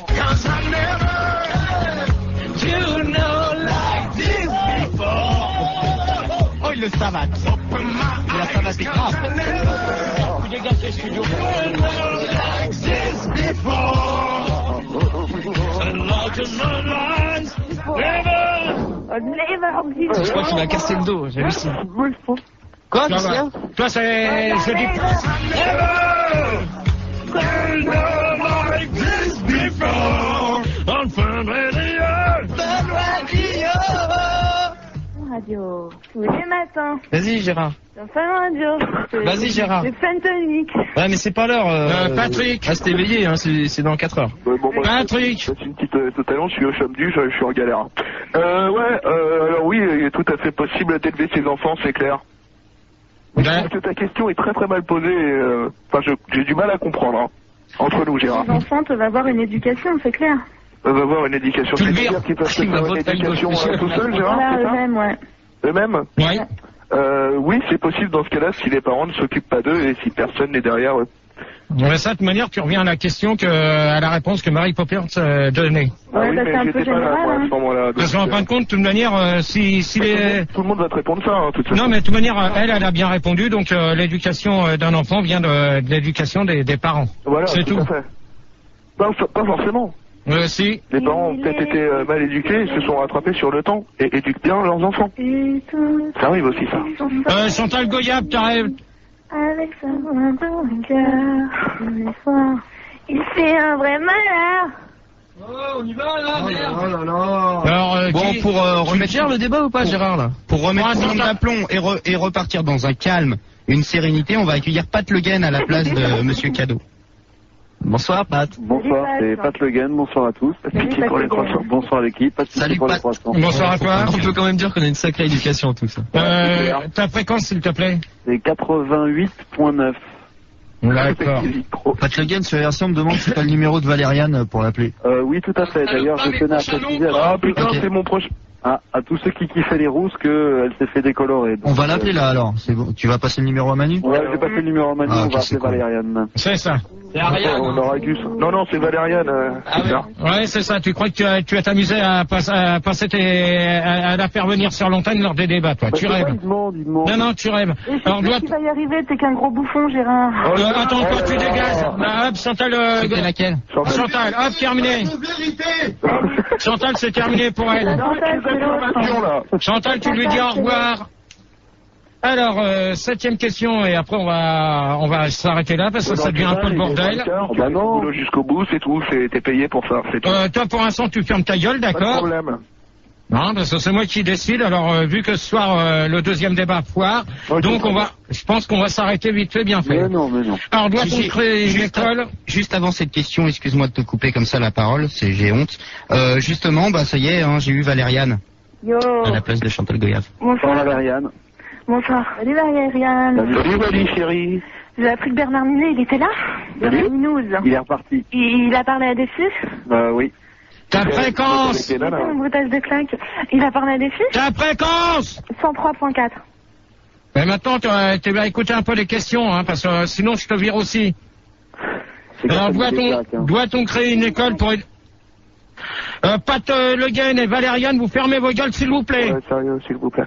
Oh, il le savate. Il a savaté grave. Je crois qu'il m'a cassé le dos, j'ai vu ça. Quoi, Christian? Toi, c'est... Je dis... Radio. Tous les matins. Vas-y, Gérard. Dans Fun Radio. Vas-y, Gérard. C'est Fentonic. Ouais, mais c'est pas l'heure. Patrick. Reste éveillé, hein, c'est dans 4 heures. Bon, moi, Patrick. c'est une petite totalement, je suis au chôme du, je suis en galère. Alors oui, il est tout à fait possible d'élever ses enfants, c'est clair. Mais je trouve que ta question est très très mal posée. Enfin, j'ai du mal à comprendre. Hein. Entre nous, Gérard. Les enfants peuvent avoir une éducation, c'est clair. Peuvent avoir une éducation. Tu le C'est-à-dire vires. qu'ils peuvent Il m'a avoir une voté une éducation gauche. tout seul, Gérard, Voilà, c'est ça eux-mêmes, ouais. Eux-mêmes Oui. Oui, c'est possible dans ce cas-là si les parents ne s'occupent pas d'eux et si personne n'est derrière eux. De cette manière, tu reviens à la question à la réponse que Marie Poppers donnait. Ouais, oui, bah, mais c'est un peu j'étais pas là, général, moi, à hein. ce moment-là. Parce qu'en fin de compte, de toute manière, si les... Tout le monde va te répondre ça, hein, de toute façon. Non, mais de toute manière, elle a bien répondu, donc l'éducation d'un enfant vient de l'éducation des parents. Voilà, c'est tout. à fait. Pas forcément. Si. Les parents ont peut-être été mal éduqués et se sont rattrapés sur le temps et éduquent bien leurs enfants. Ça arrive aussi, ça. Chantal Goyab, t'arrives. Avec sa main dans le cœur, tous les soirs, il fait un vrai malheur. Alors, Bon, pour remettre le débat ou pas, Gérard, là? Pour remettre tout le monde d'aplomb et repartir dans un calme, une sérénité, on va accueillir Pat Le Guen à la place de Monsieur Cadeau. Bonsoir, Pat. Bonsoir, c'est Pat Le Guen, bonsoir à tous. Pitié pour les croissants. Bonsoir l'équipe, pas de Salut, pitié pour les Pat. croissants. Bonsoir à toi. On peut quand même dire qu'on a une sacrée éducation, tout ça. Ta fréquence, s'il te plaît. C'est 88.9. D'accord. Pat Le Guen sur RC, on me demande si t'as le numéro de Valériane pour l'appeler. Oui, tout à fait. D'ailleurs, je tenais à préciser Ah putain, c'est mon proche. à tous ceux qui kiffaient les rousses qu'elle s'est fait décolorer. Donc, On va l'appeler là alors. C'est bon. Tu vas passer le numéro à Manu? Ouais, j'ai passé le numéro à Manu, Ah, on ok, va c'est appeler cool. Valériane. C'est ça. On aura Gus. Non, c'est Valériane. C'est ça. Ouais, c'est ça. Tu crois que tu vas t'amuser à passer à la faire venir sur l'antenne lors des débats, toi. Tu rêves. Il demande. Non, tu rêves. Et je Alors, sais qu'il va y arriver, t'es qu'un gros bouffon, Gérard. attends, toi, tu dégages. Là, hop, Chantal, C'était laquelle? Chantal, hop, terminé. Chantal, c'est terminé pour elle. Chantal, tu lui dis au revoir. Alors, 7e question, et après on va s'arrêter là parce que ça devient un peu le bordel. Tu fais le boulot jusqu'au bout, c'est tout. T'es payé pour ça, c'est tout. Toi, pour l'instant, tu fermes ta gueule, Pas de d'accord? problème. Non, parce que c'est moi qui décide. Alors, vu que ce soir, le deuxième débat foire, donc je pense qu'on va s'arrêter vite fait, bien fait. Mais non. Alors, doit-on créer une école? Juste avant cette question, excuse-moi de te couper comme ça la parole, j'ai honte. Justement, bah ça y est, hein, j'ai eu Valériane Yo. à la place de Chantal Goyave. Bonsoir Valériane. Bonsoir. Salut Valériane. Salut, Valérie, chérie. J'ai appris que Bernard Minet, il était là. Bernard Minouze. Il est reparti. Il a parlé à des filles. Oui. Ta fréquence! C'est mon brutage de claque. Il a parlé à des filles. Ta fréquence! 103.4. Mais maintenant, tu vas écouter un peu les questions, hein, parce que sinon je te vire aussi. Alors, doit-on créer une école pour... Pat Le Guen et Valériane, vous fermez vos gueules, s'il vous plaît. Sérieux, s'il vous plaît.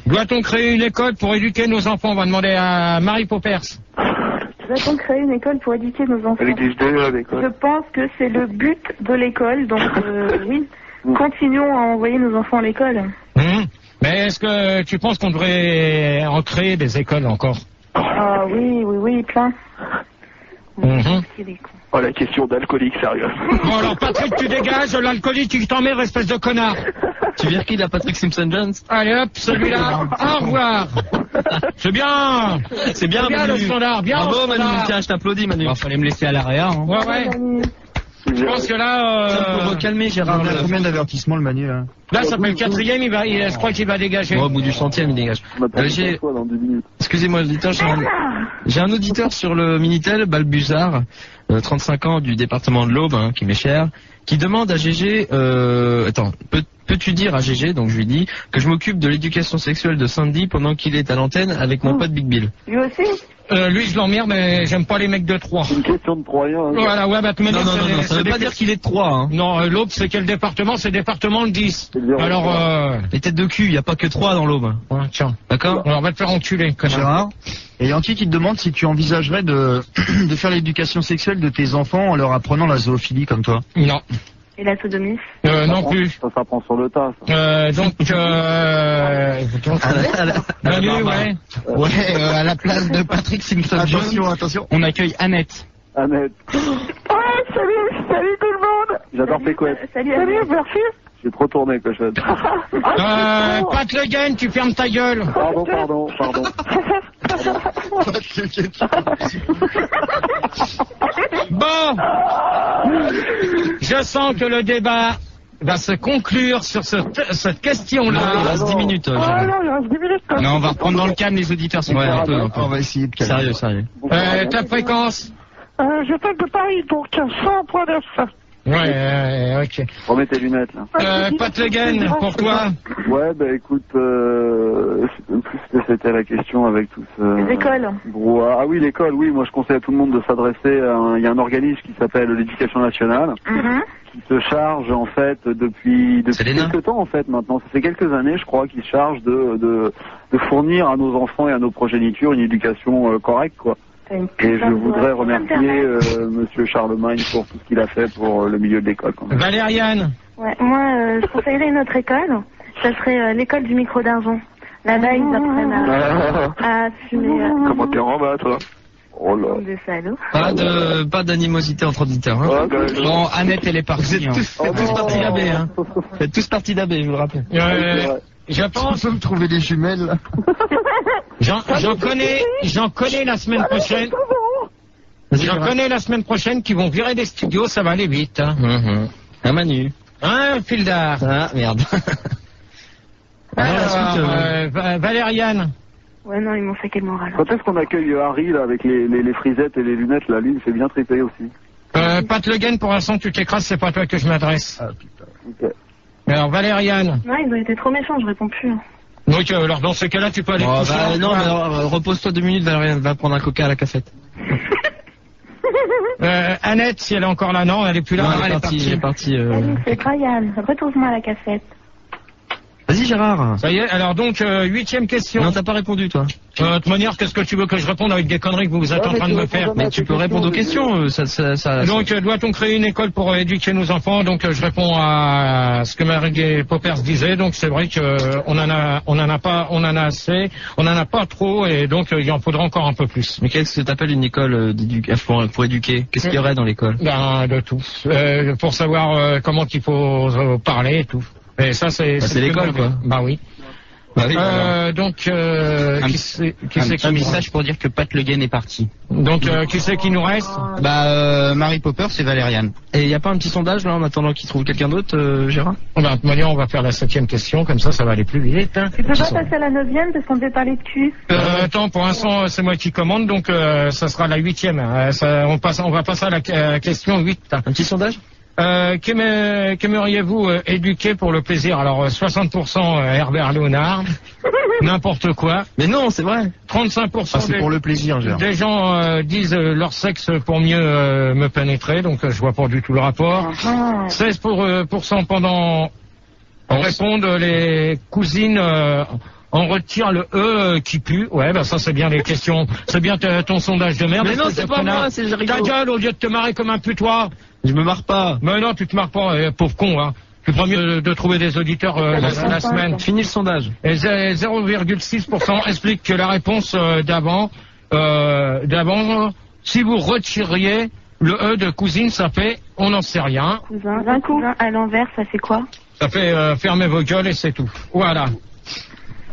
Doit-on créer une école pour éduquer nos enfants? On va demander à Marie Poppers. Doit-on créer une école pour éduquer nos enfants? Elle existe déjà, l'école. Je pense que c'est le but de l'école, donc oui. Continuons à envoyer nos enfants à l'école. Mais est-ce que tu penses qu'on devrait en créer des écoles encore? Ah oui, plein. Oh, la question d'alcoolique, sérieux. Bon alors Patrick, tu dégages, l'alcoolique tu t'emmerdes, espèce de connard. Tu vires qui la Patrick Simpson-Jones? Allez hop, celui-là, au revoir. C'est bien. C'est bien, le Manu. standard, bien. Bravo, le Manu, standard. tiens, je t'applaudis, Manu. Il fallait me laisser à l'arrière. Hein. Ouais. Je pense que là, Pour calmer Gérard. Il a combien d'avertissements le Manu là? là ça fait le quatrième, je crois qu'il va dégager. Bon, au bout du centième, il dégage. Dans 10 minutes. Excusez-moi, auditeur, j'ai un auditeur sur le Minitel, Balbuzard, 35 ans du département de l'Aube, hein, qui m'est cher, qui demande à Gégé, attends, peux-tu dire à Gégé, donc je lui dis, que je m'occupe de l'éducation sexuelle de Sandy pendant qu'il est à l'antenne avec mon pote Big Bill. Lui aussi? Lui je l'emmerde, mais j'aime pas les mecs de Troyes. C'est une question de Troyen. Hein. Voilà, ouais, bah tu me dis, Non, ça veut pas dire qu'il est de 3, hein. Non, l'Aube c'est quel département? C'est département le 10. Alors, Les têtes de cul, il n'y a pas que 3 dans l'Aube. ouais, tiens. D'accord? Alors, on va te faire enculer, connard. Gérard. Et Yankee qui te demande si tu envisagerais de faire l'éducation sexuelle de tes enfants en leur apprenant la zoophilie comme toi. Non. Et la sodomie? Non plus. Ça s'apprend sur le tas. Ça. Donc, Manu, ouais. Ouais, à la place de Patrick Simpson-Jones, Attention. on accueille Annette. Annette. Ouais, salut tout le monde. J'adore tes couettes. Salut, merci. J'ai trop tourné, cochonne. Pat Le Guen, tu fermes ta gueule. Pardon. Bon, je sens que le débat va se conclure sur cette question-là. Il reste 10 minutes. Gérard. Non, on va reprendre dans le calme les auditeurs. Ouais, un peu. On va essayer de calmer. Sérieux. Ta fréquence? J'appelle de Paris, donc 100.9. Ouais, ok. Remets tes lunettes, là. Pat Le Guen, pour toi? Ouais, bah écoute, je sais même plus ce que c'était la question avec tout ce... Les écoles. brouhaha. Ah oui, l'école, oui. Moi, je conseille à tout le monde de s'adresser à il y a un organisme qui s'appelle l'Éducation nationale, qui se charge, en fait, depuis quelques temps, en fait, maintenant. Ça fait quelques années, je crois, qui se charge de fournir à nos enfants et à nos progénitures une éducation correcte, quoi. Et je voudrais remercier Monsieur Charlemagne pour tout ce qu'il a fait pour le milieu de l'école. Valériane. Ouais, moi, je conseillerais une autre école. Ça serait l'école du micro d'argent. Là-bas, ils apprennent à fumer. Comment t'es en bas, toi? Oh là. Des salauds. Pas d'animosité entre auditeurs. Hein. Bon, Annette, elle est partie. Faites tous partie d'AB, hein. Faites tous partie d'AB, je vous le rappelle. Je pense. Tu peux me trouver des jumelles là. J'en connais la semaine prochaine. J'en connais la semaine prochaine qui vont virer des studios, ça va aller vite. Hein. Un Manu. Hein, Fildar? Ah, merde. Valériane. Ouais, non, ils m'ont saqué le moral. Quand est-ce qu'on accueille Harry, là, avec les frisettes et les lunettes, là, lui, il fait bien triper aussi. Pat Le Guen, pour l'instant, tu t'écrases, c'est pas à toi que je m'adresse. Ah, putain. Ok. Alors, Valériane. Non, ils ont été trop méchants, je réponds plus. Donc, alors, dans ce cas-là, tu peux aller Oh, coucher. non, mais alors, repose-toi 2 minutes, Valériane, va prendre un coca à la cafette. Annette, si elle est encore là, non, elle est plus là. Non, elle est partie. C'est Brian, retrouve-moi à la cassette. Vas-y, Gérard. Ça y est, alors donc, 8e question. Non, t'as pas répondu, toi. De toute manière, qu'est-ce que tu veux que je réponde avec des conneries que vous êtes en train de me faire? Mais tu peux répondre aux questions, Donc, doit-on créer une école pour éduquer nos enfants? Donc, je réponds à ce que Marie Poppers disait. Donc, c'est vrai que on en a assez, on en a pas trop, et donc, il en faudra encore un peu plus. Mais qu'est-ce que t'appelles une école pour éduquer? Qu'est-ce qu'il y aurait dans l'école? Ben, de tout. Pour savoir comment il faut parler et tout. Et ça, c'est l'école, quoi. Bah oui. Donc, qui c'est un message pour dire que Pat Le Guen est parti. Donc, qui c'est qui nous reste? Mary Popper, c'est Valériane. Et il n'y a pas un petit sondage, là, en attendant qu'il trouve quelqu'un d'autre, Gérard? De toute manière, on va faire la 7e question, comme ça va aller plus vite. Hein. Tu peux pas passer à la 9e parce qu'on devait parler de cul? Attends, pour l'instant, c'est moi qui commande, donc ça sera la 8e. On va passer à la question 8. Un petit sondage? Qu'aimeriez-vous éduquer pour le plaisir? Alors 60% Herbert Léonard, n'importe quoi. Mais non, c'est vrai. 35% c'est pour le plaisir, Gérard. des gens disent leur sexe pour mieux me pénétrer, donc je vois pas du tout le rapport. 16% pendant répondent les cousines. On retire le E qui pue. Ouais, bah ça c'est bien les questions. C'est bien ton sondage de merde. Mais non, c'est pas moi, c'est rigolo. Ta gueule, au lieu de te marrer comme un putois. Je me marre pas. Mais non, tu te marres pas, pauvre con, hein. Tu feras mieux de trouver des auditeurs la semaine. Finis le sondage. Et 0,6% explique que la réponse d'avant, Si vous retiriez le E de cousine, ça fait on n'en sait rien. Cousin à l'envers, ça fait quoi? Ça fait fermez vos gueules et c'est tout. Voilà.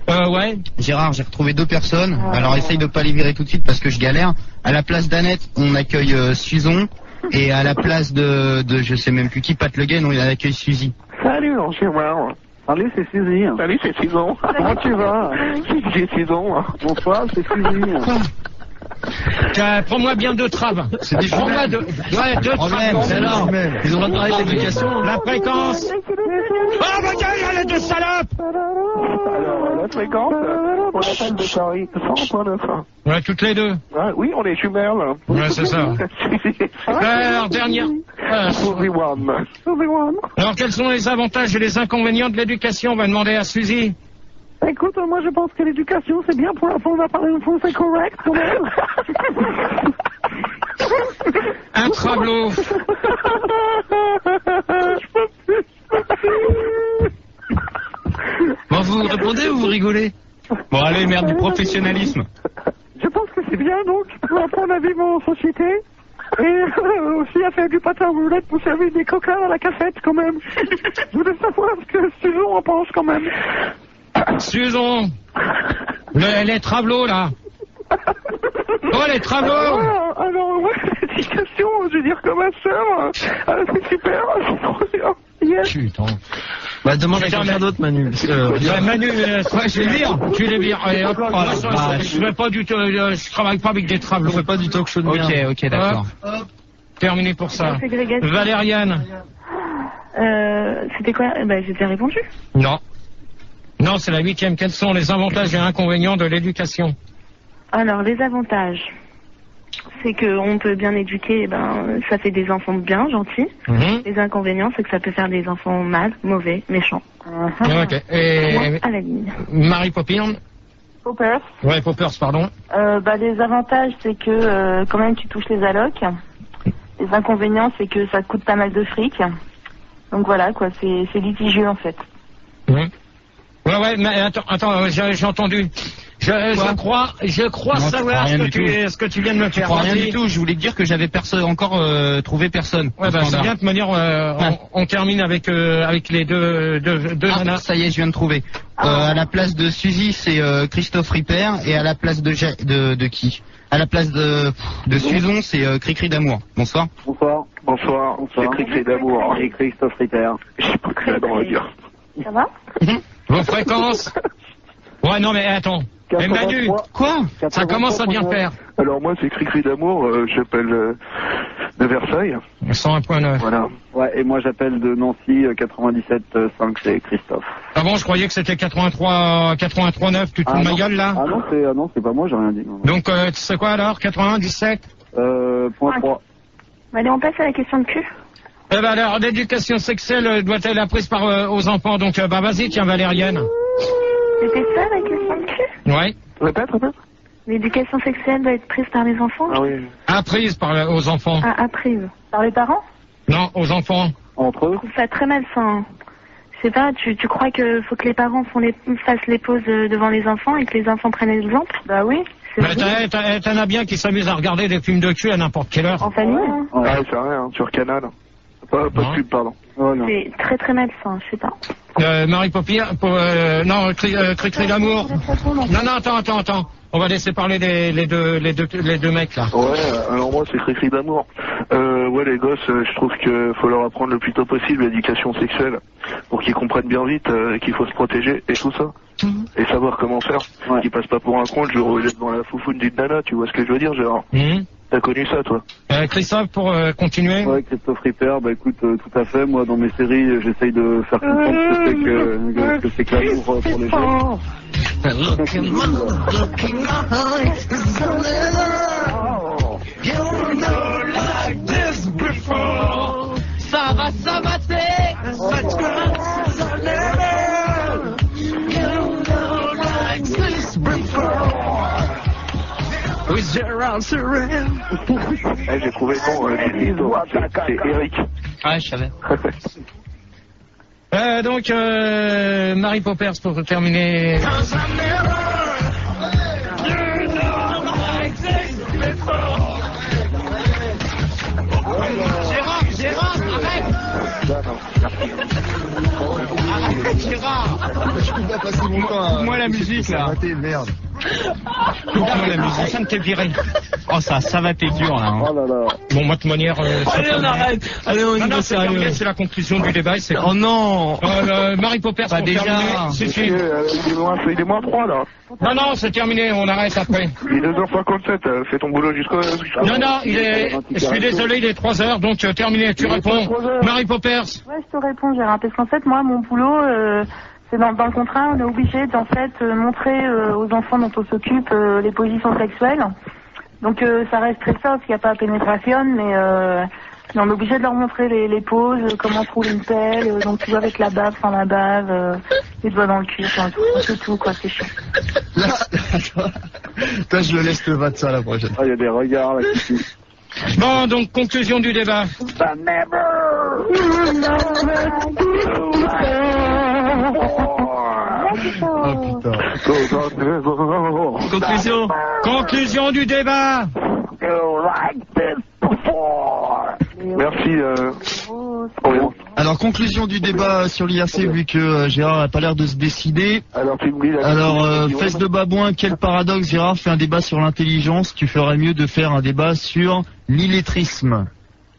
Ouais. Gérard, j'ai retrouvé 2 personnes. Alors essaye de pas les virer tout de suite parce que je galère. À la place d'Annette, on accueille Suzon. Et à la place de je sais même plus qui, Pat Le Guen, on accueille Suzy. Salut, Gérard. Salut, c'est Suzy. Salut, c'est Suzon. Comment tu vas? C'est Suzon. Bonsoir, c'est Suzy. Prends-moi bien 2 traves. C'est des Prends-moi 2 traves. C'est alors. Ils ont le droit de parler d'éducation. La fréquence. Oh ma gueule, elle est de salope. Alors, la fréquence, on appelle de Paris, 100.9. Ouais, toutes les 2. Ah, oui, on est jumelles. Ouais, c'est ça. Alors, dernière. Everyone. Alors, quels sont les avantages et les inconvénients de l'éducation? On va demander à Suzy. Écoute, moi je pense que l'éducation c'est bien pour la fondation, c'est correct quand même. Un travelot. Bon, vous répondez ou vous rigolez? Bon, allez, merde du professionnalisme. Je pense que c'est bien donc pour apprendre à vivre en société. Et aussi à faire du patin à roulette pour servir des coquins à la cassette quand même. Je voulais savoir ce que Suzon en pense quand même. Suzon, les travelots là. Oh les travelots. Alors ouais, l'éducation, je veux dire comme ma soeur, c'est super, c'est trop bien. Yes. Putain. Bah demande à quelqu'un d'autre, Manu. Manu, je les vire. Tu les vires. Allez, hop, je vais pas du tout, je travaille pas avec des travelots. Je fais pas du talk show de merde. Ok, d'accord. Terminé pour ça. Valériane. C'était quoi? Bah j'ai déjà répondu. Non. Non, c'est la 8e. Quels sont les avantages et inconvénients de l'éducation? Alors, les avantages, c'est qu'on peut bien éduquer, ça fait des enfants bien, gentils. Les inconvénients, c'est que ça peut faire des enfants mal, mauvais, méchants. Ok. Et à la ligne. Marie Popine? Poppers. Ouais, Poppers, pardon. Les avantages, c'est que quand même tu touches les allocs. Les inconvénients, c'est que ça coûte pas mal de fric. Donc voilà, quoi, c'est litigieux en fait. Ouais, mais attends, j'ai entendu. Je crois savoir ce que tu viens de me faire. Rien du tout, je voulais te dire que j'avais encore trouvé personne. Ouais, c'est bien de manière, on termine avec les deux nanas. Ça y est, je viens de trouver. À la place de Suzy, c'est Christophe Ripper, et à la place de qui? À la place de Suzon, c'est Cricri d'amour. Bonsoir. Bonsoir, c'est Cricri d'amour. Et Christophe Ripper. Je sais pas que ça doit dire. Ça va? Vos fréquences? Ouais, non, mais attends. Mais Manu, quoi? Ça commence à bien faire. Alors moi, c'est Cricri d'amour, j'appelle de Versailles. 101.9. Voilà. Ouais, et moi j'appelle de Nancy, 97.5, c'est Christophe. Ah bon, je croyais que c'était 83.9, tu te fous de ma gueule là? Ah non, c'est pas moi, j'ai rien dit. Non. Donc, tu sais quoi alors? 97? Point 3. Allez, on passe à la question de cul. Eh ben alors, l'éducation sexuelle doit être apprise aux enfants, donc vas-y, tiens, Valériane. C'était ça la question de cul? Ouais. Répète. L'éducation sexuelle doit être prise par les enfants? Ah oui. Apprise aux enfants. Ah, apprise. Par les parents? Non, aux enfants. Entre eux? Je trouve ça très malsain. Je sais pas, tu crois que faut que les parents fassent les pauses devant les enfants et que les enfants prennent l'exemple? Bah oui. T'en as bien qui s'amusent à regarder des films de cul à n'importe quelle heure. En famille? Ouais, c'est rien, sur Canal. Pas de pub, pardon. C'est très très malsain, je sais pas. Marie Popire, non, Cricri d'amour. Non, attends. On va laisser parler les deux mecs là. Ouais, alors moi c'est Cricri d'amour. Les gosses, je trouve qu'il faut leur apprendre le plus tôt possible l'éducation sexuelle pour qu'ils comprennent bien vite qu'il faut se protéger et tout ça. Et savoir comment faire. Qu'ils passent pas pour un con le jour où il est devant la foufoune d'une nana, tu vois ce que je veux dire, Gérard? T'as connu ça, toi? Christophe, pour continuer? Ouais, Christophe Ripper, bah écoute, tout à fait. Moi, dans mes séries, j'essaye de faire comprendre ce que c'est que l'amour pour les gens. Ça va, J'ai trouvé le nom, c'est Eric. Ouais, je savais. Donc, Marie Poppers pour terminer. Gérard, Je peux pas passer mon temps à... Moi la musique là. Merde. Coupe-moi la musique. Ça ne t'est viré. Oh ça va t'être dur là. Hein. Oh là là. Bon, moi, de toute manière... Allez, on arrête. Allez, on y va c'est terminé, sérieux. c'est la conclusion du débat. C'est... Oh non. Marie Popper, Pas pour déjà. terminer. Si, si. Il est moins 3 là. Non, c'est terminé, on arrête après. Il est 2h57, fais ton boulot jusqu'à... Non, je suis désolé, il est 3h, donc terminé, tu réponds. Marie Poppers. Ouais, je te réponds, Gérard, parce qu'en fait, moi, mon boulot, c'est dans le contrat, on est obligé d'en fait montrer aux enfants dont on s'occupe les positions sexuelles. Donc ça reste très soft, il n'y a pas de pénétration, mais on est obligé de leur montrer les poses, comment trouver une pelle, donc tu vois avec la bave, sans la bave, les doigts dans le cul, enfin, tout, c'est tout, quoi, c'est chiant. Là, toi, je le laisse te battre ça la prochaine. Ah, il y a des regards là qui... Bon, donc conclusion du débat. Oh putain. Conclusion du débat. Merci. Alors, conclusion du débat sur l'IRC, vu que Gérard n'a pas l'air de se décider. Alors, tu me dis... Alors, fesse de babouin, quel paradoxe, Gérard fait un débat sur l'intelligence, tu ferais mieux de faire un débat sur l'illettrisme.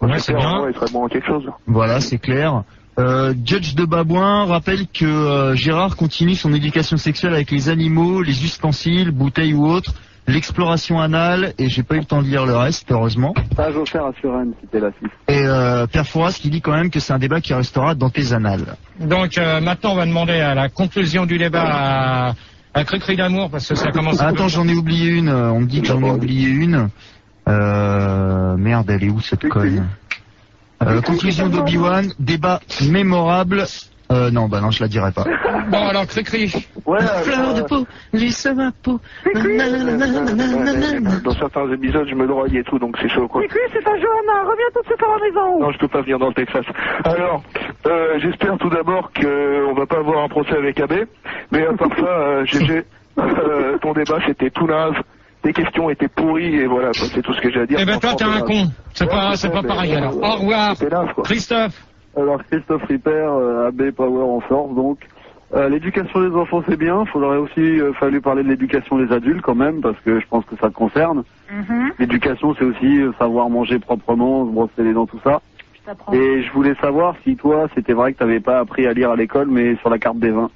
Ouais, c'est bien. Il serait bon quelque chose. Voilà, c'est clair. Judge de Babouin rappelle que Gérard continue son éducation sexuelle avec les animaux, les ustensiles, bouteilles ou autres, l'exploration anale, et j'ai pas eu le temps de lire le reste, heureusement. Stage offert à Suresnes, c'était la 6. Et Père Fouras qui dit quand même que c'est un débat qui restera dans tes annales. Donc maintenant, on va demander à la conclusion du débat à Cricri d'amour, parce que ça commence à... Attends, j'en ai oublié une, on me dit que j'en ai oublié une. Merde, elle est où cette conne? Conclusion d'Obi-Wan, débat mémorable. Non, bah non, je la dirai pas. Bon, alors, Cricri. Ouais, Fleur de peau, lisse ma peau. dans certains épisodes, je me drogue et tout, donc c'est chaud, quoi. Écoute, c'est ta Johanna, reviens tout de suite à la maison. Non, je peux pas venir dans le Texas. Alors, j'espère tout d'abord qu'on va pas avoir un procès avec AB, mais à part ça, GG, ton débat c'était tout naze. Les questions étaient pourries et voilà, c'est tout ce que j'ai à dire. Eh ben toi, t'es un con. C'est pas pareil alors. Au revoir. Christophe. Alors Christophe Ripper, AB Power en force donc. L'éducation des enfants c'est bien, faudrait aussi fallu parler de l'éducation des adultes quand même, parce que je pense que ça te concerne. L'éducation c'est aussi savoir manger proprement, se brosser les dents, tout ça. Et je voulais savoir si toi, c'était vrai que t'avais pas appris à lire à l'école, mais sur la carte des vins.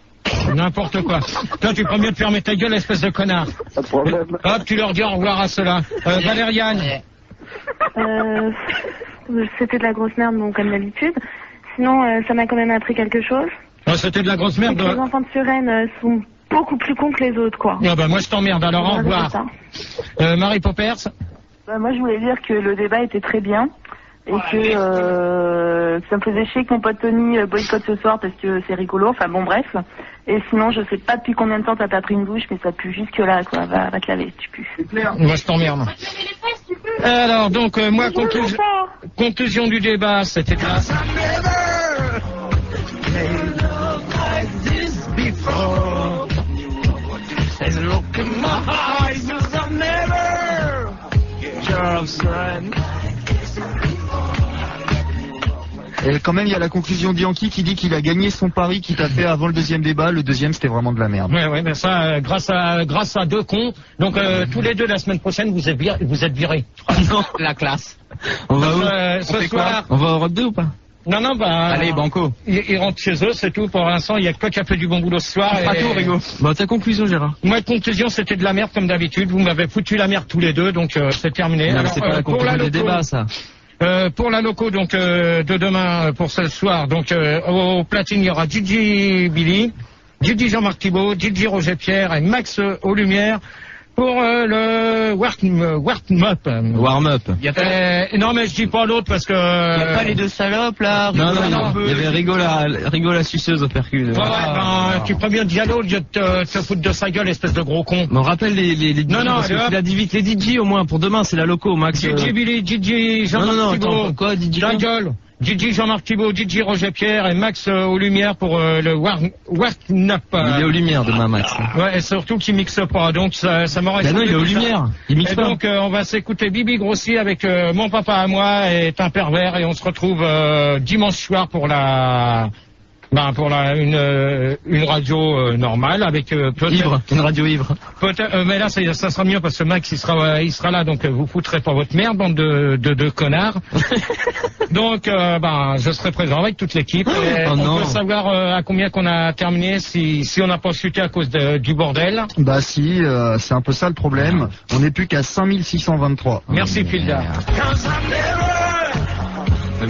N'importe quoi. Toi, tu prends mieux de fermer ta gueule, espèce de connard. Pas de problème. Hop, tu leur dis au revoir à cela. Valériane. C'était de la grosse merde, bon, comme d'habitude. Sinon, ça m'a quand même appris quelque chose. C'était de la grosse merde. Les enfants de Suresnes sont beaucoup plus cons que les autres, quoi. Ah bah, moi, je t'emmerde, alors au revoir. Marie Poppers. Moi, je voulais dire que le débat était très bien. Et que ça me faisait chier que mon pote Tony boycotte ce soir parce que c'est rigolo, enfin bon bref. Et sinon je sais pas depuis combien de temps t'as pas pris une douche, mais ça pue jusque là quoi, va te laver, tu pues. Moi je t'emmerde. Alors donc moi conclusion du débat, c'était là. Et quand même, il y a la conclusion d'Yankee qui dit qu'il a gagné son pari qu'il t'a fait avant le deuxième débat. Le deuxième, c'était vraiment de la merde. Ouais, mais ça, grâce à deux cons. Donc, tous les deux, la semaine prochaine, vous êtes virés. Non, la classe. On va où? Ce soir. On va à Europe 2 ou pas? Non, bah. Allez, banco. Ils rentrent chez eux, c'est tout. Pour l'instant, il y a que toi qui a fait du bon boulot ce soir. Pas tout, Rigo. Bon, ta conclusion, Gérard. Moi, conclusion, c'était de la merde, comme d'habitude. Vous m'avez foutu la merde tous les deux, donc c'est terminé. Non, c'est pas la conclusion du débat, ça. Pour la loco donc de demain pour ce soir, donc au platine il y aura Gigi Billy, Gigi Jean-Marc Thibault, Gigi Roger Pierre et Max aux Lumières pour le warm-up. Non mais je dis pas l'autre parce que... Il y a pas les deux salopes là. Non. Il y avait Rigo la suceuse au percule. Tu préviens Diallo au lieu de te foutre de sa gueule, espèce de gros con. On rappelle les DJ. Non, il a dit vite les DJ au moins pour demain, c'est la loco, Max. Gigi Billy, Gigi Jean-Marc Thibault. Quoi, DJ? Ta gueule. DJ Jean-Marc Thibault, DJ Roger Pierre et Max aux lumières pour le Warnap. Il est aux lumières demain, Max. Ouais, et surtout qu'il mixe pas, donc ça m'aurait... Ben non, il est aux lumières. Il mixe pas. Donc on va s'écouter Bibi Grossi avec Mon papa à moi est un pervers et on se retrouve dimanche soir pour une radio normale avec ivre, une radio ivre. Mais là ça sera mieux parce que Max il sera là, donc vous foutrez pas votre merde, bande de connards. Donc je serai présent avec toute l'équipe. On peut savoir à combien qu'on a terminé si on n'a pas chuté à cause du bordel. Bah si, c'est un peu ça le problème. On n'est plus qu'à 5623. Merci Filda. Et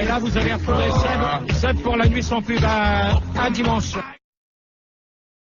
là vous allez retrouver Seb pour la nuit sans pub à dimanche.